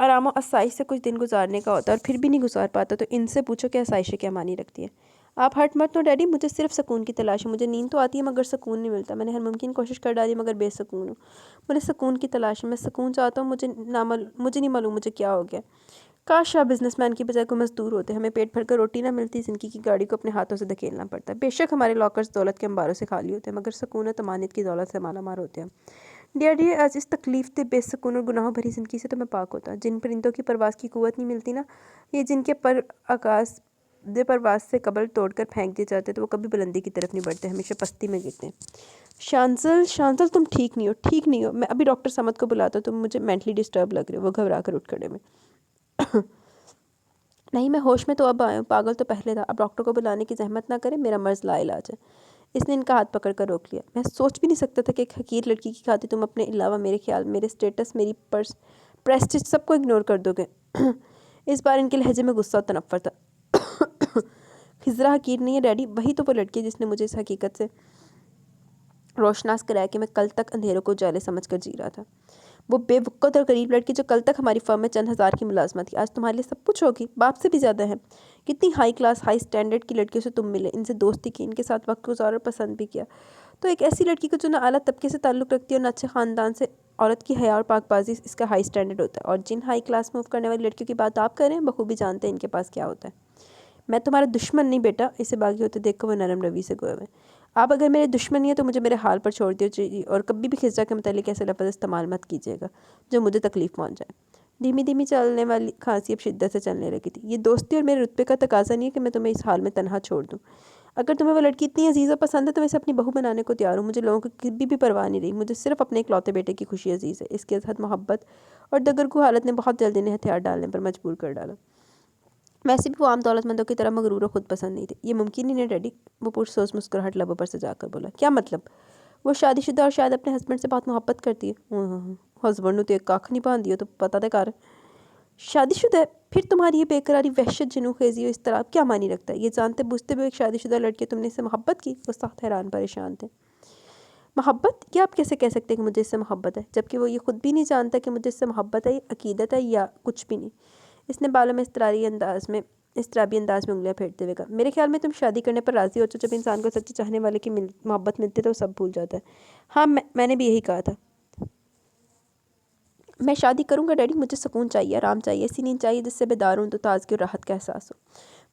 آرام و آسائش سے کچھ دن گزارنے کا ہوتا ہے اور پھر بھی نہیں گزار پاتا تو ان سے پوچھو کہ آسائشیں کیا معنی رکھتی ہیں۔ آپ ہٹ مت نو ڈیڈی، مجھے صرف سکون کی تلاش ہے، مجھے نیند تو آتی ہے مگر سکون نہیں ملتا، میں نے ہر ممکن کوشش کر ڈالی مگر بے سکون ہوں، مجھے سکون کی تلاش ہے، میں سکون چاہتا ہوں، مجھے نہیں معلوم مجھے کیا ہو گیا۔ کاش آپ بزنس مین کی بجائے کوئی مزدور ہوتے، ہمیں پیٹ بھر کر روٹی نہ ملتی، زندگی کی گاڑی کو اپنے ہاتھوں سے دھکیلنا پڑتا ہے، بے شک ہمارے لاکرز دولت کے انباروں سے خالی ہوتے ہیں مگر سکون و طمانینت کی دولت سے مالا مال ہوتے ہیں۔ ڈیڈی آج اس تکلیف دہ بے سکون اور گناہوں بھری زندگی سے تو میں پاک ہوتا، جن پرندوں کی پرواز کی قوت نہیں ملتی نا، یہ جن کے پر آغاز دے پرواز سے قبل توڑ کر پھینک دیے جاتے تو وہ کبھی بلندی کی طرف نہیں بڑھتے، ہمیشہ پستی میں گرتے ہیں۔ شانزل تم ٹھیک نہیں ہو، میں ابھی ڈاکٹر سمد کو بلاتا ہوں، تم مجھے مینٹلی ڈسٹرب لگ رہے ہو۔ وہ گھبرا کر اٹھ کھڑے میں، نہیں میں ہوش میں تو اب آیا ہوں، پاگل تو پہلے تھا، اب ڈاکٹر کو بلانے کی زحمت نہ کرے، میرا مرض لا علاج ہے۔ اس نے ان کا ہاتھ پکڑ کر روک لیا۔ میں سوچ بھی نہیں سکتا تھا کہ ایک حقیر لڑکی کی خاطر تم اپنے علاوہ میرے خیال، میرے سٹیٹس، میری پریسٹیج سب کو اگنور کر دو گے۔ اس بار ان کے لہجے میں غصہ و تنفر تھا۔ خضرا حقیر نہیں ہے ڈیڈی، وہی تو وہ لڑکی ہے جس نے مجھے اس حقیقت سے روشناس کرایا کہ میں کل تک اندھیروں کو اجالے سمجھ کر جی رہا تھا۔ وہ بے وقت اور غریب لڑکی جو کل تک ہماری فرم میں چند ہزار کی ملازمت تھی، آج تمہارے لیے سب کچھ ہوگی، باپ سے بھی زیادہ ہے۔ کتنی ہائی کلاس، ہائی سٹینڈرڈ کی لڑکیوں سے تم ملے، ان سے دوستی کی، ان کے ساتھ وقت گزارا اور پسند بھی کیا، تو ایک ایسی لڑکی کو جو نہ اعلیٰ طبقے سے تعلق رکھتی ہے اور نہ اچھے خاندان سے، عورت کی حیا اور پاک بازی اس کا ہائی سٹینڈرڈ ہوتا ہے، اور جن ہائی کلاس موو کرنے والی لڑکیوں کی بات آپ کر رہے ہیں بخوبی جانتے ہیں ان کے پاس کیا ہوتا ہے۔ میں تمہارا دشمن نہیں بیٹا، اسے باغی ہوتے دیکھ کر وہ نرم روی سے گویا ہوئے، آپ اگر میرے دشمن نہیں ہیں تو مجھے میرے حال پر چھوڑ دیجیے اور کبھی بھی خضرا کے متعلق ایسے لفظ استعمال مت کیجیے گا جو مجھے تکلیف پہنچ جائے۔ دھیمی دھیمی چلنے والی کھانسی اب شدت سے چلنے لگی تھی۔ یہ دوستی اور میرے رتبے کا تقاضا نہیں ہے کہ میں تمہیں اس حال میں تنہا چھوڑ دوں۔ اگر تمہیں وہ لڑکی اتنی عزیز و پسند ہے تو میں اسے اپنی بہو بنانے کو تیار ہوں، مجھے لوگوں کی کبھی بھی پرواہ نہیں رہی، مجھے صرف اپنے اکلوتے بیٹے کی خوشی عزیز ہے۔ اس کی ازحد محبت اور دگرگو حالت نے بہت جلد انہیں ہتھیار ڈالنے پر مجبور کر ڈالا۔ ویسے بھی وہ عام دولت مندوں کی طرح مغرور و خود پسند نہیں تھے۔ یہ ممکن ہی نہیں ڈیڈی، وہ پرسوز مسکراہٹ لبوں پر سجا کر بولا۔ کیا مطلب؟ وہ شادی شدہ اور شاید اپنے ہسبینڈ سے بہت محبت کرتی ہے۔ ہسبینڈ نے تو ایک کاکھ نہیں باندھ دیا تو پتہ دے کار شادی شدہ ہے، پھر تمہاری یہ بے قراری، وحشت، جنوں خیزی اور اضطراب کیا معنی رکھتا ہے؟ یہ جانتے بوجھتے بھی ایک شادی شدہ لڑکی تم نے اس سے محبت کی؟ وہ سخت حیران پریشان تھے۔ محبت؟ یہ آپ کیسے کہہ سکتے ہیں کہ مجھے اس سے محبت ہے، جبکہ وہ یہ خود بھی نہیں جانتا کہ مجھے اس سے محبت ہے، عقیدت ہے یا کچھ بھی نہیں۔ اس نے بالوں میں اضطرابی انداز میں انگلیاں پھیرتے ہوئے کہا، میرے خیال میں تم شادی کرنے پر راضی ہو جب انسان کو سچے چاہنے والے کی محبت ملتی ہے تو وہ سب بھول جاتا ہے۔ ہاں میں نے بھی یہی کہا تھا۔ میں شادی کروں گا ڈیڈی، مجھے سکون چاہیے، آرام چاہیے، ایسی نیند چاہیے جس سے بیدار ہوں تو تازگی اور راحت کا احساس ہو۔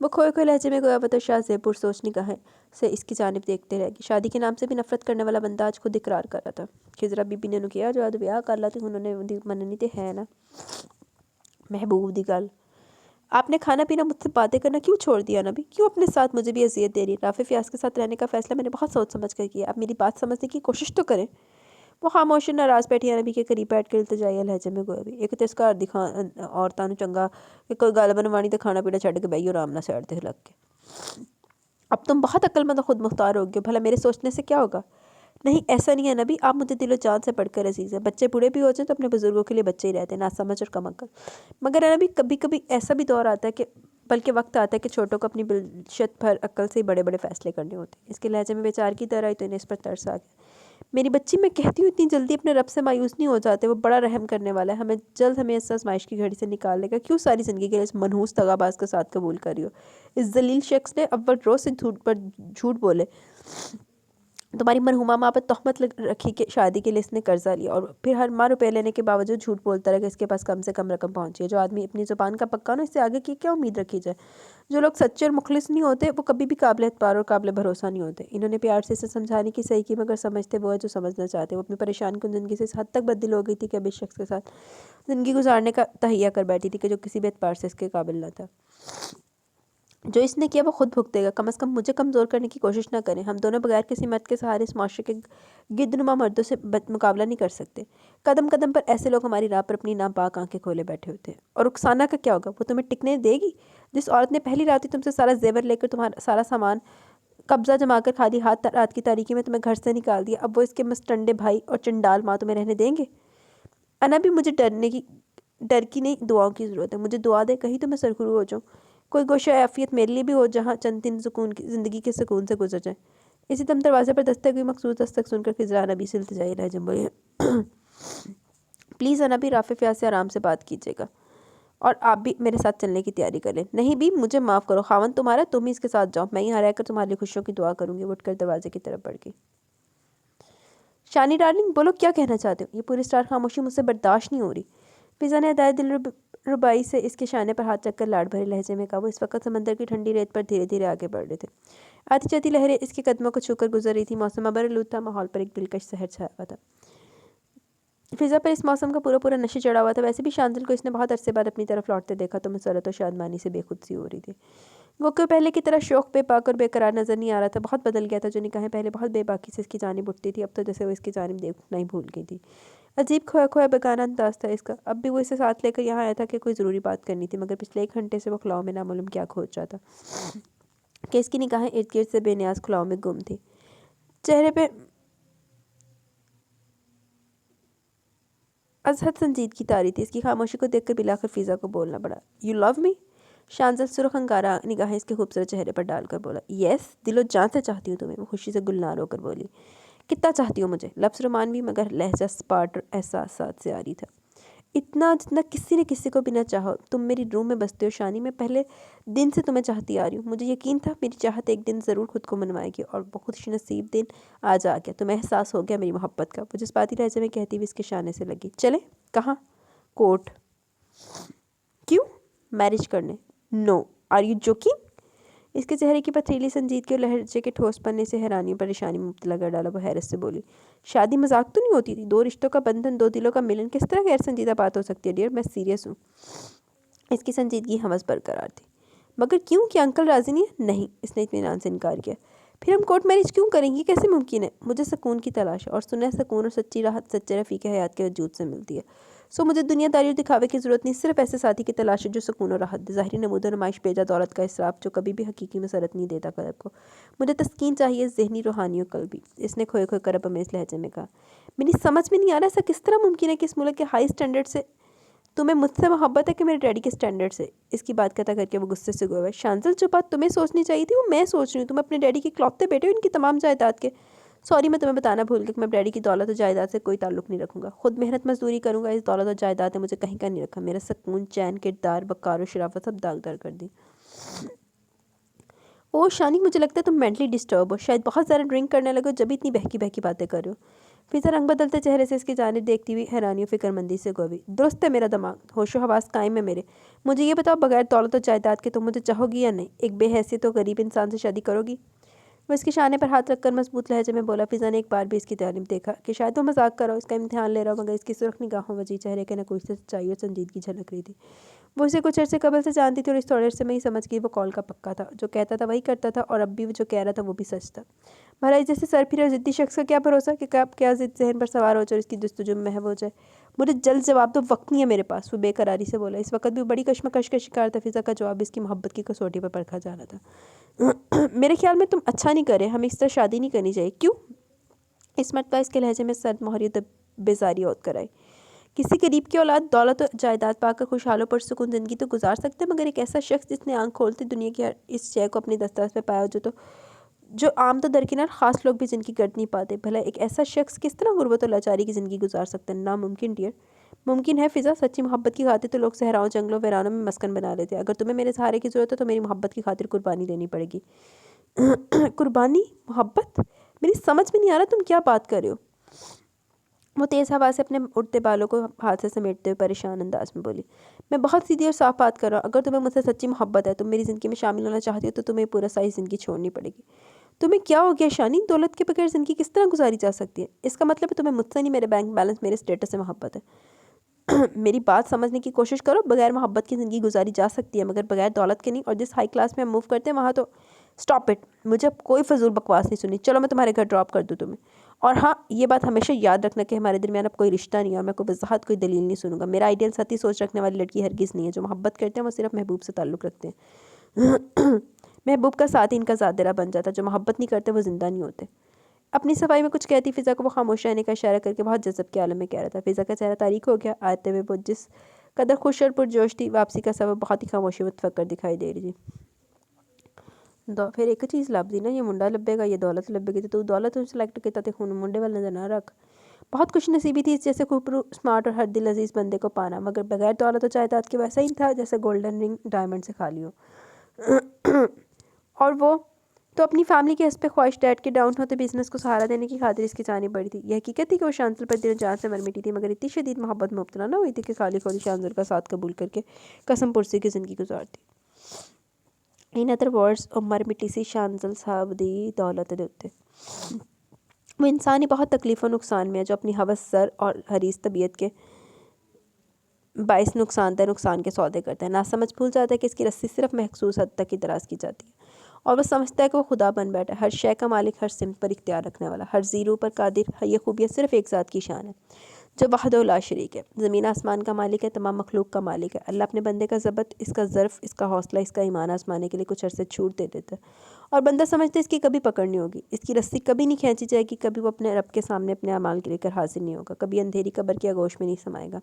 وہ کھوئے کھوئے لہجے میں گویا بطور شاہ زیب پرسوچ نگاہیں سے اس کی جانب دیکھتے رہ گی۔ شادی کے نام سے بھی نفرت کرنے والا بندہ آج خود اقرار کر رہا تھا۔ خضرا بی بی نے کیا جو آج بیاہ کر لاتی انہوں نے مننی تے ہے نا محبوب دی گل۔ آپ نے کھانا پینا مجھ سے باتیں کرنا کیوں چھوڑ دیا نبی؟ کیوں اپنے ساتھ مجھے بھی اذیت دے رہی ہے؟ رافع فیاض کے ساتھ رہنے کا فیصلہ میں نے بہت سوچ سمجھ کر کیا، آپ میری بات سمجھنے کی کوشش تو کریں۔ وہ خاموش ناراض بیٹھی نبی کے قریب بیٹھ کر التجائیہ لہجے میں گویا بھی، ایک تو اس کا عورتاں نوں چنگا کہ کوئی گل بنوانی تے کھانا پینا چھڈ کے بہی آرام نال سائڈ تے لگ کے۔ اب تم بہت عقل مند و خود مختار ہو گئے، بھلا میرے سوچنے سے کیا ہوگا؟ نہیں ایسا نہیں ہے نبی، آپ مجھے دل و جان سے پڑھ کر عزیز ہیں، بچے بوڑھے بھی ہو جائیں تو اپنے بزرگوں کے لیے بچے ہی رہتے ہیں، ناسمجھ اور کم عقل۔ مگر نبی کبھی کبھی ایسا بھی دور آتا ہے کہ بلکہ وقت آتا ہے کہ چھوٹوں کو اپنی بلشت بھر عقل سے ہی بڑے بڑے فیصلے کرنے ہوتے ہیں۔ اس کے لہجے میں بیچار کی طرح آئی تو انہیں اس پر ترس آ گیا۔ میری بچی، میں کہتی ہوں اتنی جلدی اپنے رب سے مایوس نہیں ہو جاتے، وہ بڑا رحم کرنے والا ہے، ہمیں اس آزمائش کی گھڑی سے نکال لے گا، کیوں ساری زندگی کے لیے اس منحوس دغا باز کا ساتھ قبول کر رہی ہو؟ اس ذلیل شخص نے اول روز سے جھوٹ بولے، تمہاری مرحومہ ماں پر تہمت رکھی کہ شادی کے لیے اس نے قرضہ لیا، اور پھر ہر ماہ روپے لینے کے باوجود جھوٹ بولتا رہا کہ اس کے پاس کم سے کم رقم پہنچی ہے۔ جو آدمی اپنی زبان کا پکا نا، اس سے آگے کی کیا امید رکھی جائے؟ جو لوگ سچے اور مخلص نہیں ہوتے وہ کبھی بھی قابل اعتبار اور قابل بھروسہ نہیں ہوتے۔ انہوں نے پیار سے اسے سمجھانے کی صحیح کی مگر سمجھتے وہ ہے جو سمجھنا چاہتے۔ وہ اپنی پریشان کن زندگی سے اس حد تک بددل ہو گئی تھی کہ اب اس شخص کے ساتھ زندگی گزارنے کا تہیہ کر بیٹھی تھی کہ جو کسی بھی اعتبار سے اس کے قابل نہ تھا۔ جو اس نے کیا وہ خود بھگتے گا، کم از کم مجھے کمزور کرنے کی کوشش نہ کریں۔ ہم دونوں بغیر کسی مرد کے سہارے اس معاشرے کے گدنما مردوں سے مقابلہ نہیں کر سکتے۔ قدم قدم پر ایسے لوگ ہماری راہ پر اپنی ناپاک آنکھیں کھولے بیٹھے ہوتے ہیں۔ اور رخسانہ کا کیا ہوگا؟ وہ تمہیں ٹکنے دے گی؟ جس عورت نے پہلی رات ہی تم سے سارا زیور لے کر تمہارا سارا سامان قبضہ جما کر خالی ہاتھ رات کی تاریکی میں تمہیں گھر سے نکال دیا، اب وہ اس کے مستنڈے بھائی اور چنڈال ماں تمہیں رہنے دیں گے؟ انا بھی مجھے ڈر کی نہیں، دعاؤں کی ضرورت ہے۔ مجھے دعا دے کہیں تو میں سرخرو ہو جاؤں، کوئی گوشہ عافیت میرے لیے بھی ہو جہاں چند دن زندگی کے سکون سے گزر جائیں۔ اسی دم دروازے پر دستک ہوئی، مخصوص دستک سن کر خضرا نبی سے التجائی لہجے میں بولی، پلیز نبی، رافع فیاض سے آرام سے بات کیجیے گا۔ اور آپ بھی میرے ساتھ چلنے کی تیاری کر لیں۔ نہیں بھی، مجھے معاف کرو، خاوند تمہارا، تم ہی اس کے ساتھ جاؤ، میں یہاں رہ کر تمہاری خوشیوں کی دعا کروں گی۔ وہ اٹھ کر دروازے کی طرف بڑھ گئی۔ شانی ڈارلنگ، بولو کیا کہنا چاہتے ہو؟ یہ پوری اسٹار خاموشی مجھ سے برداشت نہیں ہو رہی۔ فضا نے ادائے دل ربائی سے اس کے شانے پر ہاتھ رکھ کر لاڈ بھرے لہجے میں کہا۔ وہ اس وقت سمندر کی ٹھنڈی ریت پر دھیرے دھیرے آگے بڑھ رہے تھے۔ آتی جاتی لہریں اس کے قدموں کو چھو کر گزر رہی تھیں۔ موسم ابرآلود تھا، ماحول پر ایک دلکش سحر چھایا ہوا تھا۔ فضا پر اس موسم کا پورا نشے چڑھا ہوا تھا۔ ویسے بھی شانزل کو اس نے بہت عرصے بعد اپنی طرف لوٹتے دیکھا تو مسرت و شادمانی سے بے خود سی ہو رہی تھی۔ وہ کوئی پہلے کی طرح شوق بے باک اور بے قرار نظر نہیں آ رہا تھا۔ بہت بدل گیا تھا۔ جو نگاہیں پہلے بہت بے باکی سے اس کی جانب اٹھتی تھی، اب تو جیسے وہ اس کی جانب دیکھنا ہی بھول گئی تھی۔ عجیب کھویا کھویا بیگانہ انداز تھا اس کا۔ اب بھی وہ اسے ساتھ لے کر یہاں آیا تھا کہ کوئی ضروری بات کرنی تھی، مگر پچھلے 1 گھنٹے سے وہ خلاؤں میں نامعلوم کیا کھوج رہا تھا کہ اس کی نگاہیں ارد گرد سے بے نیاز خلاؤں میں گم تھی۔ چہرے پہ از حد سنجیدگی طاری تھی۔ اس کی خاموشی کو دیکھ کر بلاخر فضا کو بولنا پڑا۔ "You love me?" شانزل سرخ انگارہ نگاہیں اس کے خوبصورت چہرے پر ڈال کر بولا۔ "یس، دل و جان سے چاہتی ہوں تمہیں." وہ خوشی سے گلنار ہو کر بولی۔ "کتنا چاہتی ہو مجھے؟" لفظ رومانوی مگر لہجہ سپاٹ اور احساسات سے عاری تھا۔ "اتنا جتنا کسی نے کسی کو بھی نہ چاہو۔ تم میری روح میں بستے ہو شانی۔ میں پہلے دن سے تمہیں چاہتی آ رہی ہوں۔ مجھے یقین تھا میری چاہت ایک دن ضرور خود کو منوائے گی، اور وہ خوش نصیب دن آج آ گیا۔ تمہیں احساس ہو گیا میری محبت کا." وہ جذباتی لہجے میں کہتی ہوئی اس کے شانے سے لگی۔ "چلیں؟ کہاں؟" "کورٹ." "کیوں؟" "میرج کرنے." "نو، آر یو جوکنگ؟" اس کے چہرے کی پتھریلی سنجیدگی اور لہجے کے ٹھوس پنے سے حیرانی اور پریشانی میں مبتلا کر ڈالا۔ وہ حیرت سے بولی۔ "شادی مذاق تو نہیں ہوتی تھی؟ 2 رشتوں کا بندھن، 2 دلوں کا ملن، کس طرح غیر سنجیدہ بات ہو سکتی ہے ڈیئر؟ میں سیریس ہوں." اس کی سنجیدگی ہوس برقرار تھی۔ "مگر کیوں؟ کیا انکل راضی نہیں ہے؟" "نہیں." اس نے اطمینان سے انکار کیا۔ "پھر ہم کورٹ میرج کیوں کریں گے؟ کیسے ممکن ہے؟" "مجھے سکون کی تلاش ہے، اور سنہ سکون اور سچی راحت سچے رفیق حیات کے وجود سے ملتی ہے۔ سو مجھے دنیا داری اور دکھاوے کی ضرورت نہیں، صرف ایسے ساتھی کی تلاش ہے جو سکون اور راحت دے۔ ظاہری نمود و نمائش، بیجا دولت کا اسراف جو کبھی بھی حقیقی مسرت نہیں دیتا قلب کو۔ مجھے تسکین چاہیے، ذہنی، روحانی اور قلبی." اس نے کھوئے کھوئے کرب امیز لہجے میں کہا۔ "میری سمجھ میں نہیں آ رہا ایسا کس طرح ممکن ہے کہ اس ملک کے ہائی اسٹینڈرڈ سے تمہیں مجھ سے محبت ہے کہ میرے ڈیڈی کے اسٹینڈرڈ سے." اس کی بات قطع کر کے وہ غصے سے گویا۔ "شانزل، جو بات تمہیں سوچنی چاہیے تھی وہ میں سوچ رہی ہوں۔ تم اپنے ڈیڈی کے اکلوتے بیٹے ہو، ان کی تمام جائیداد کے۔ سوری، میں تمہیں بتانا بھول گئی کہ میں ڈیڈی کی دولت اور جائیداد سے کوئی تعلق نہیں رکھوں گا۔ خود محنت مزدوری کروں گا۔ اس دولت اور جائیداد نے مجھے کہیں کا نہیں رکھا۔ میرا سکون، چین، کردار، وقار اور شرافت سب داغدار کر دی۔ اوہ شانی، مجھے لگتا ہے تم مینٹلی ڈسٹرب ہو، شاید بہت زیادہ ڈرنک کرنے لگے ہو، جبھی اتنی بہکی بہکی باتیں کر رہے ہو۔ فضا رنگ بدلتے چہرے سے اس کی جانب دیکھتی ہوئی حیرانی و فکرمندی سے گوئی۔ "درست ہے میرا دماغ، ہوش و حواس قائم ہے میرے۔ مجھے یہ بتاؤ، بغیر دولت و جائیداد کے تم مجھے چاہو گی یا نہیں؟ ایک بے حیثیت و غریب انسان سے شادی کرو گی؟" وہ اس کے شانے پر ہاتھ رکھ کر مضبوط لہجے میں بولا۔ فضا نے ایک بار بھی اس کی جانب دیکھا کہ شاید وہ مذاق کر رہا ہو، اس کا امتحان لے رہا ہو، مگر اس کی سرخ نگاہوں، وجیح چہرے کے نقوش سے سچائی اور سنجیدگی جھلک رہی تھی۔ وہ اسے کچھ عرصے قبل سے جانتی تھی، اور اس تھوڑے عرصے میں ہی سمجھ گئی وہ قول کا پکا تھا۔ جو کہتا تھا وہی کرتا تھا، اور اب بھی جو کہہ رہا تھا وہ بھی سچ تھا۔ بھلا اس جیسے سرپھرے اور ضدی شخص کا کیا بھروسہ کہ کب کیا ضد ذہن پر سوار ہو جائے اور اس کی جستجو میں محو ہو جائے۔ "مجھے جلد جواب دو، وقت نہیں ہے میرے پاس." وہ بے قراری سے بولا۔ اس وقت بھی وہ بڑی کشمکش کا شکار تھا۔ فضا کا جواب اس کی محبت کی کسوٹی پر پرکھا جانا تھا۔ "میرے خیال میں تم اچھا نہیں کر رہے، ہمیں اس طرح شادی نہیں کرنی چاہیے." "کیوں؟" اس مرتبہ اس کے لہجے میں سرد مہری بیزاری عود کر آئی۔ "کسی غریب کی اولاد دولت و جائیداد پا کر خوشحال و پرسکون زندگی تو گزار سکتے ہیں، مگر ایک ایسا شخص جس نے آنکھ کھولتے دنیا کی ہر اس شے کو اپنی دسترس میں پایا ہو جو عام تو درکنار خاص لوگ بھی جن کی گرد نہیں پاتے، بھلا ایک ایسا شخص کس طرح غربت و لاچاری کی زندگی گزار سکتا ہے؟ ناممکن ڈیئر." "ممکن ہے فضا، سچی محبت کی خاطر تو لوگ صحراؤں، جنگلوں، ویرانوں میں مسکن بنا لیتے ہیں۔ اگر تمہیں میرے سہارے کی ضرورت ہے تو میری محبت کی خاطر قربانی دینی پڑے گی." "قربانی؟ محبت؟ میری سمجھ میں نہیں آ رہا تم کیا بات کر رہے ہو." وہ تیز ہوا سے اپنے اڑتے بالوں کو ہاتھ سے سمیٹتے ہوئے پریشان انداز میں بولی۔ "میں بہت سیدھی اور صاف بات کر رہا ہوں۔ اگر تمہیں مجھ سے سچی محبت ہے، تم میری زندگی میں شامل ہونا چاہتی ہو، تو تمہیں پورا ساری زندگی چھوڑنی پڑے گی." "تمہیں کیا ہو گیا شانی؟ دولت کے بغیر زندگی کس طرح گزاری جا سکتی ہے؟ اس کا مطلب ہے تمہیں مجھ سے نہیں، میرے بینک بیلنس، میرے اسٹیٹس سے محبت ہے۔ میری بات سمجھنے کی کوشش کرو۔ بغیر محبت کی زندگی گزاری جا سکتی ہے، مگر بغیر دولت کے نہیں۔ اور جس ہائی کلاس میں ہم موو کرتے ہیں وہاں تو..." "اسٹاپ اٹ! مجھے اب کوئی فضول بکواس نہیں سننی۔ چلو میں تمہارے گھر ڈراپ کر دوں تمہیں۔ اور ہاں، یہ بات ہمیشہ یاد رکھنا کہ ہمارے درمیان اب کوئی رشتہ نہیں ہے، اور میں کوئی وضاحت، کوئی دلیل نہیں سنوں گا۔ میرا آئیڈیل سطحی سوچ رکھنے والی لڑکی ہرگز نہیں ہے۔ جو محبت کرتے ہیں وہ صرف محبوب سے تعلق رکھتے ہیں۔ محبوب کا ساتھ ہی ان کا ذات دلہ بن جاتا ہے۔ جو محبت نہیں کرتے وہ زندہ نہیں ہوتے." اپنی صفائی میں کچھ کہتی فضا کو وہ خاموش رہنے کا اشارہ کر کے بہت جذب کے عالم میں کہہ رہا تھا۔ فضا کا چہرہ تاریک ہو گیا۔ آتے ہوئے وہ جس قدر خوش اور پرجوش تھی، واپسی کا سبب بہت ہی خاموشی و تفکر دکھائی دے رہی تھی۔ پھر ایک چیز لب دی نا، یہ منڈا لبے گا، یہ دولت لبے گی، تو دولت سلیکٹ کیتا تے خون منڈے وال نظر نہ رکھ۔ بہت خوش نصیبی تھی اس جیسے خوبرو اسمارٹ اور ہر دل عزیز بندے کو پانا، مگر بغیر دولت و جائیداد کے ویسا ہی تھا جیسے گولڈن رنگ ڈائمنڈ سے خالی ہو۔ اور وہ تو اپنی فیملی کے حسب خواہش ڈیڈ کے ڈاؤن ہوتے بزنس کو سہارا دینے کی خاطر اس کی جانب بڑھی تھی۔ یہ حقیقت تھی کہ وہ شانزل پر دل و جان سے مر مٹی تھی، مگر اتنی شدید محبت میں مبتلا نہ ہوئی تھی کہ خالی خودی شانزل کا ساتھ قبول کر کے قسم پرسی کی زندگی گزارتی۔ ان ادر ورڈز او مر مٹی سی شانزل صاحب دی دولت دے اتے۔ وہ انسان ہی بہت تکلیف و نقصان میں ہے جو اپنی ہوس زر اور حریص طبیعت کے باعث نقصان کے سودے کرتا ہے، نہ سمجھ بھول جاتا ہے کہ اس کی رسی صرف محسوس حد تک ہی دراز کی جاتی ہے، اور وہ سمجھتا ہے کہ وہ خدا بن بیٹھا ہے، ہر شے کا مالک، ہر سمت پر اختیار رکھنے والا، ہر زیرو پر قادر۔ یہ خوبیاں صرف ایک ذات کی شان ہے جو وحدہ لا شریک ہے، زمین آسمان کا مالک ہے، تمام مخلوق کا مالک ہے۔ اللہ اپنے بندے کا ضبط، اس کا ظرف، اس کا حوصلہ، اس کا ایمان آزمانے کے لیے کچھ عرصے چھوٹ دے دیتا ہے، اور بندہ سمجھتا ہے اس کی کبھی پکڑ نہیں ہوگی، اس کی رسی کبھی نہیں کھینچی جائے گی، کبھی وہ اپنے رب کے سامنے اپنے اعمال کے لے کر حاضر نہیں ہوگا، کبھی اندھیری قبر کی آغوش میں نہیں سمائے گا۔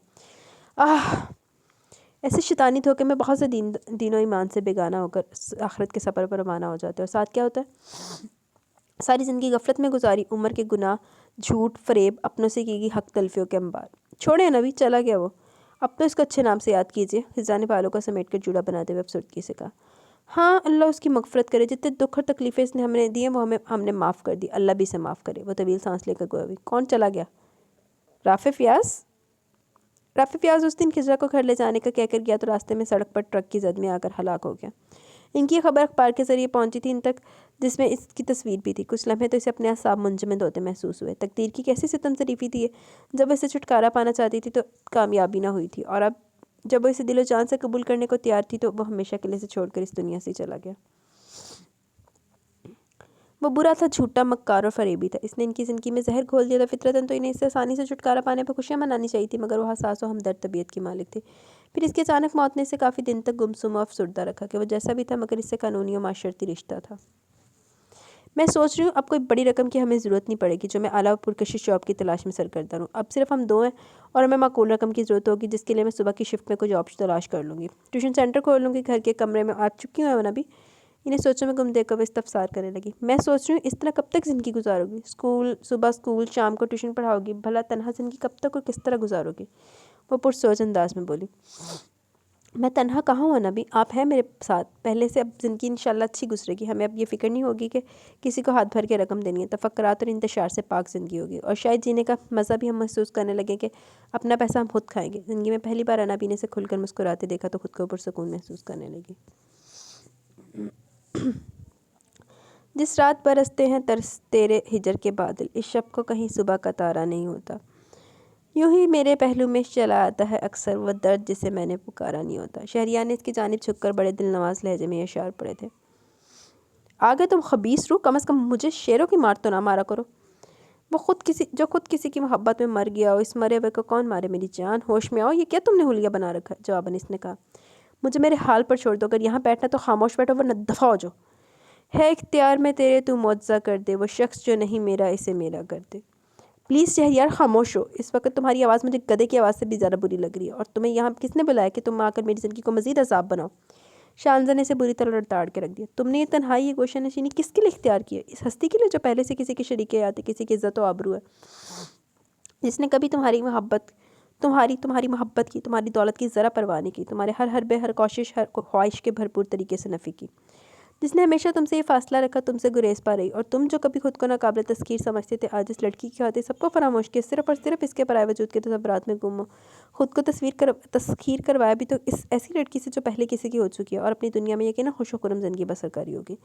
ایسے شیطانی دھوکے میں بہت سے دین و ایمان سے بیگانہ ہو کر آخرت کے سفر پر روانہ ہو جاتے ہیں، اور ساتھ کیا ہوتا ہے؟ ساری زندگی غفلت میں گزاری، عمر کے گناہ، جھوٹ، فریب، اپنوں سے کی گئی حق تلفیوں کے انبار۔ چھوڑیں نبی، چلا گیا وہ، اب تو اس کو اچھے نام سے یاد کیجیے۔ خزاں نے بالوں کا سمیٹ کر جوڑا بناتے ہوئے افسردگی سے کہا۔ ہاں، اللہ اس کی مغفرت کرے، جتنے دکھ اور تکلیفیں اس نے ہمیں دی ہیں وہ ہم نے معاف کر دی، اللہ بھی اسے معاف کرے۔ وہ طویل سانس لے کر گویا ہوئی۔ کون چلا گیا؟ رافع فیاض؟ رافع فیاض اس دن خضرا کو گھر لے جانے کا کہہ کر گیا تو راستے میں سڑک پر ٹرک کی زد میں آ کر ہلاک ہو گیا۔ ان کی یہ خبر اخبار کے ذریعے پہنچی تھی ان تک، جس میں اس کی تصویر بھی تھی۔ کچھ لمحے تو اسے اپنے اعصاب منجمد ہوتے محسوس ہوئے۔ تقدیر کی کیسی ستم ظریفی تھی یہ، جب وہ اسے چھٹکارا پانا چاہتی تھی تو کامیابی نہ ہوئی تھی، اور اب جب وہ اسے دل و جان سے قبول کرنے کو تیار تھی تو وہ ہمیشہ کے لیے اسے چھوڑ کر اس دنیا سے چلا گیا۔ وہ برا تھا، جھوٹا، مکار اور فریبی تھا، اس نے ان کی زندگی میں زہر گھول دیا تھا۔ فطرتاً تو انہیں اس سے آسانی سے چھٹکارا پانے پہ خوشیاں منانی چاہیے تھی، مگر وہ حساس و ہمدرد طبیعت کی مالک تھی۔ پھر اس کی اچانک موت نے اسے کافی دن تک گمسم و افسردہ رکھا کہ وہ جیسا بھی تھا مگر اس سے قانونی و معاشرتی رشتہ تھا۔ میں سوچ رہی ہوں اب کوئی بڑی رقم کی ہمیں ضرورت نہیں پڑے گی جو میں اعلیٰ و پرکشش جاب کی تلاش میں سرگرداں رہوں۔ اب صرف ہم دو ہیں اور ہمیں معقول رقم کی ضرورت ہوگی جس کے لیے میں صبح کی شفٹ میں کوئی جاب تلاش کر لوں گی، ٹیوشن سینٹر کھول لوں گی، گھر کے کمرے میں آ چکی ہوں میں ابھی۔ انہیں سوچوں میں گم دیکھ کر وہ استفسار کرنے لگی۔ میں سوچ رہی ہوں اس طرح کب تک زندگی گزارو گی؟ صبح اسکول، شام کو ٹیوشن پڑھاؤ گی، بھلا تنہا زندگی کب تک اور کس طرح گزارو گی؟ وہ پرسوچ انداز میں بولی۔ میں تنہا کہاں ہوں نبی، آپ ہیں میرے ساتھ، پہلے سے اب زندگی انشاءاللہ اچھی گزرے گی، ہمیں اب یہ فکر نہیں ہوگی کہ کسی کو ہاتھ بھر کے رقم دینی ہے، تفکرات اور انتشار سے پاک زندگی ہوگی، اور شاید جینے کا مزہ بھی ہم محسوس کرنے لگیں کہ اپنا پیسہ ہم خود کھائیں گے۔ زندگی میں پہلی بار انابی نے اسے کھل کر مسکراتے دیکھا تو خود کو پرسکون محسوس کرنے لگی۔ جس رات برستے ہیں تیرے ہجر کے بادل، اس شب کو کہیں صبح کا تارا نہیں ہوتا، یوں ہی میرے پہلو میں چلا آتا ہے اکثر وہ درد جسے میں نے پکارا نہیں ہوتا۔ شہریار نے اس کی جانب جھک کر بڑے دل نواز لہجے میں یہ اشعار پڑھے تھے۔ آگے تم خبیث رو، کم از کم مجھے شیروں کی مار تو نہ مارا کرو۔ وہ خود کسی کی محبت میں مر گیا ہو، اس مرے ہوئے کو کون مارے میری جان، ہوش میں آؤ، یہ کیا تم نے حلیہ بنا رکھا ہے؟ جواباً اس نے کہا، مجھے میرے حال پر چھوڑ دو، اگر یہاں بیٹھنا تو خاموش بیٹھو ورنہ دفع ہو جاؤ۔ ہے اختیار میں تیرے تو معجزہ کر دے، وہ شخص جو نہیں میرا اسے میرا کر دے۔ پلیز شہریار خاموش ہو، اس وقت تمہاری آواز مجھے گدھے کی آواز سے بھی زیادہ بری لگ رہی ہے، اور تمہیں یہاں کس نے بلایا کہ تم آ کر میری زندگی کو مزید عذاب بناؤ؟ شانزل نے اسے بری طرح لڑتاڑ کے رکھ دیا۔ تم نے یہ تنہائی، یہ گوشہ نشینی کس کے لیے اختیار کی ہے؟ اس ہستی کے لیے جو پہلے سے کسی کی شریک حیات ہے، کسی کی عزت و آبرو ہے، جس نے کبھی تمہاری محبت کی، تمہاری دولت کی ذرا پرواہ نہیں کی، تمہارے ہر حربے، ہر کوشش، ہر خواہش کے بھرپور طریقے سے نفی کی، جس نے ہمیشہ تم سے یہ فاصلہ رکھا، تم سے گریز پا رہی، اور تم جو کبھی خود کو ناقابل تذکیر سمجھتے تھے آج اس لڑکی کی خاطر سب کو فراموش کیا، صرف اور صرف اس کے پرائے وجود کے تصورات میں گم ہو، خود کو تسخیر کروایا بھی تو اس ایسی لڑکی سے جو پہلے کسی کی ہو چکی ہے، اور اپنی دنیا میں یقینا خوش و خرم زندگی بسر کری ہوگی۔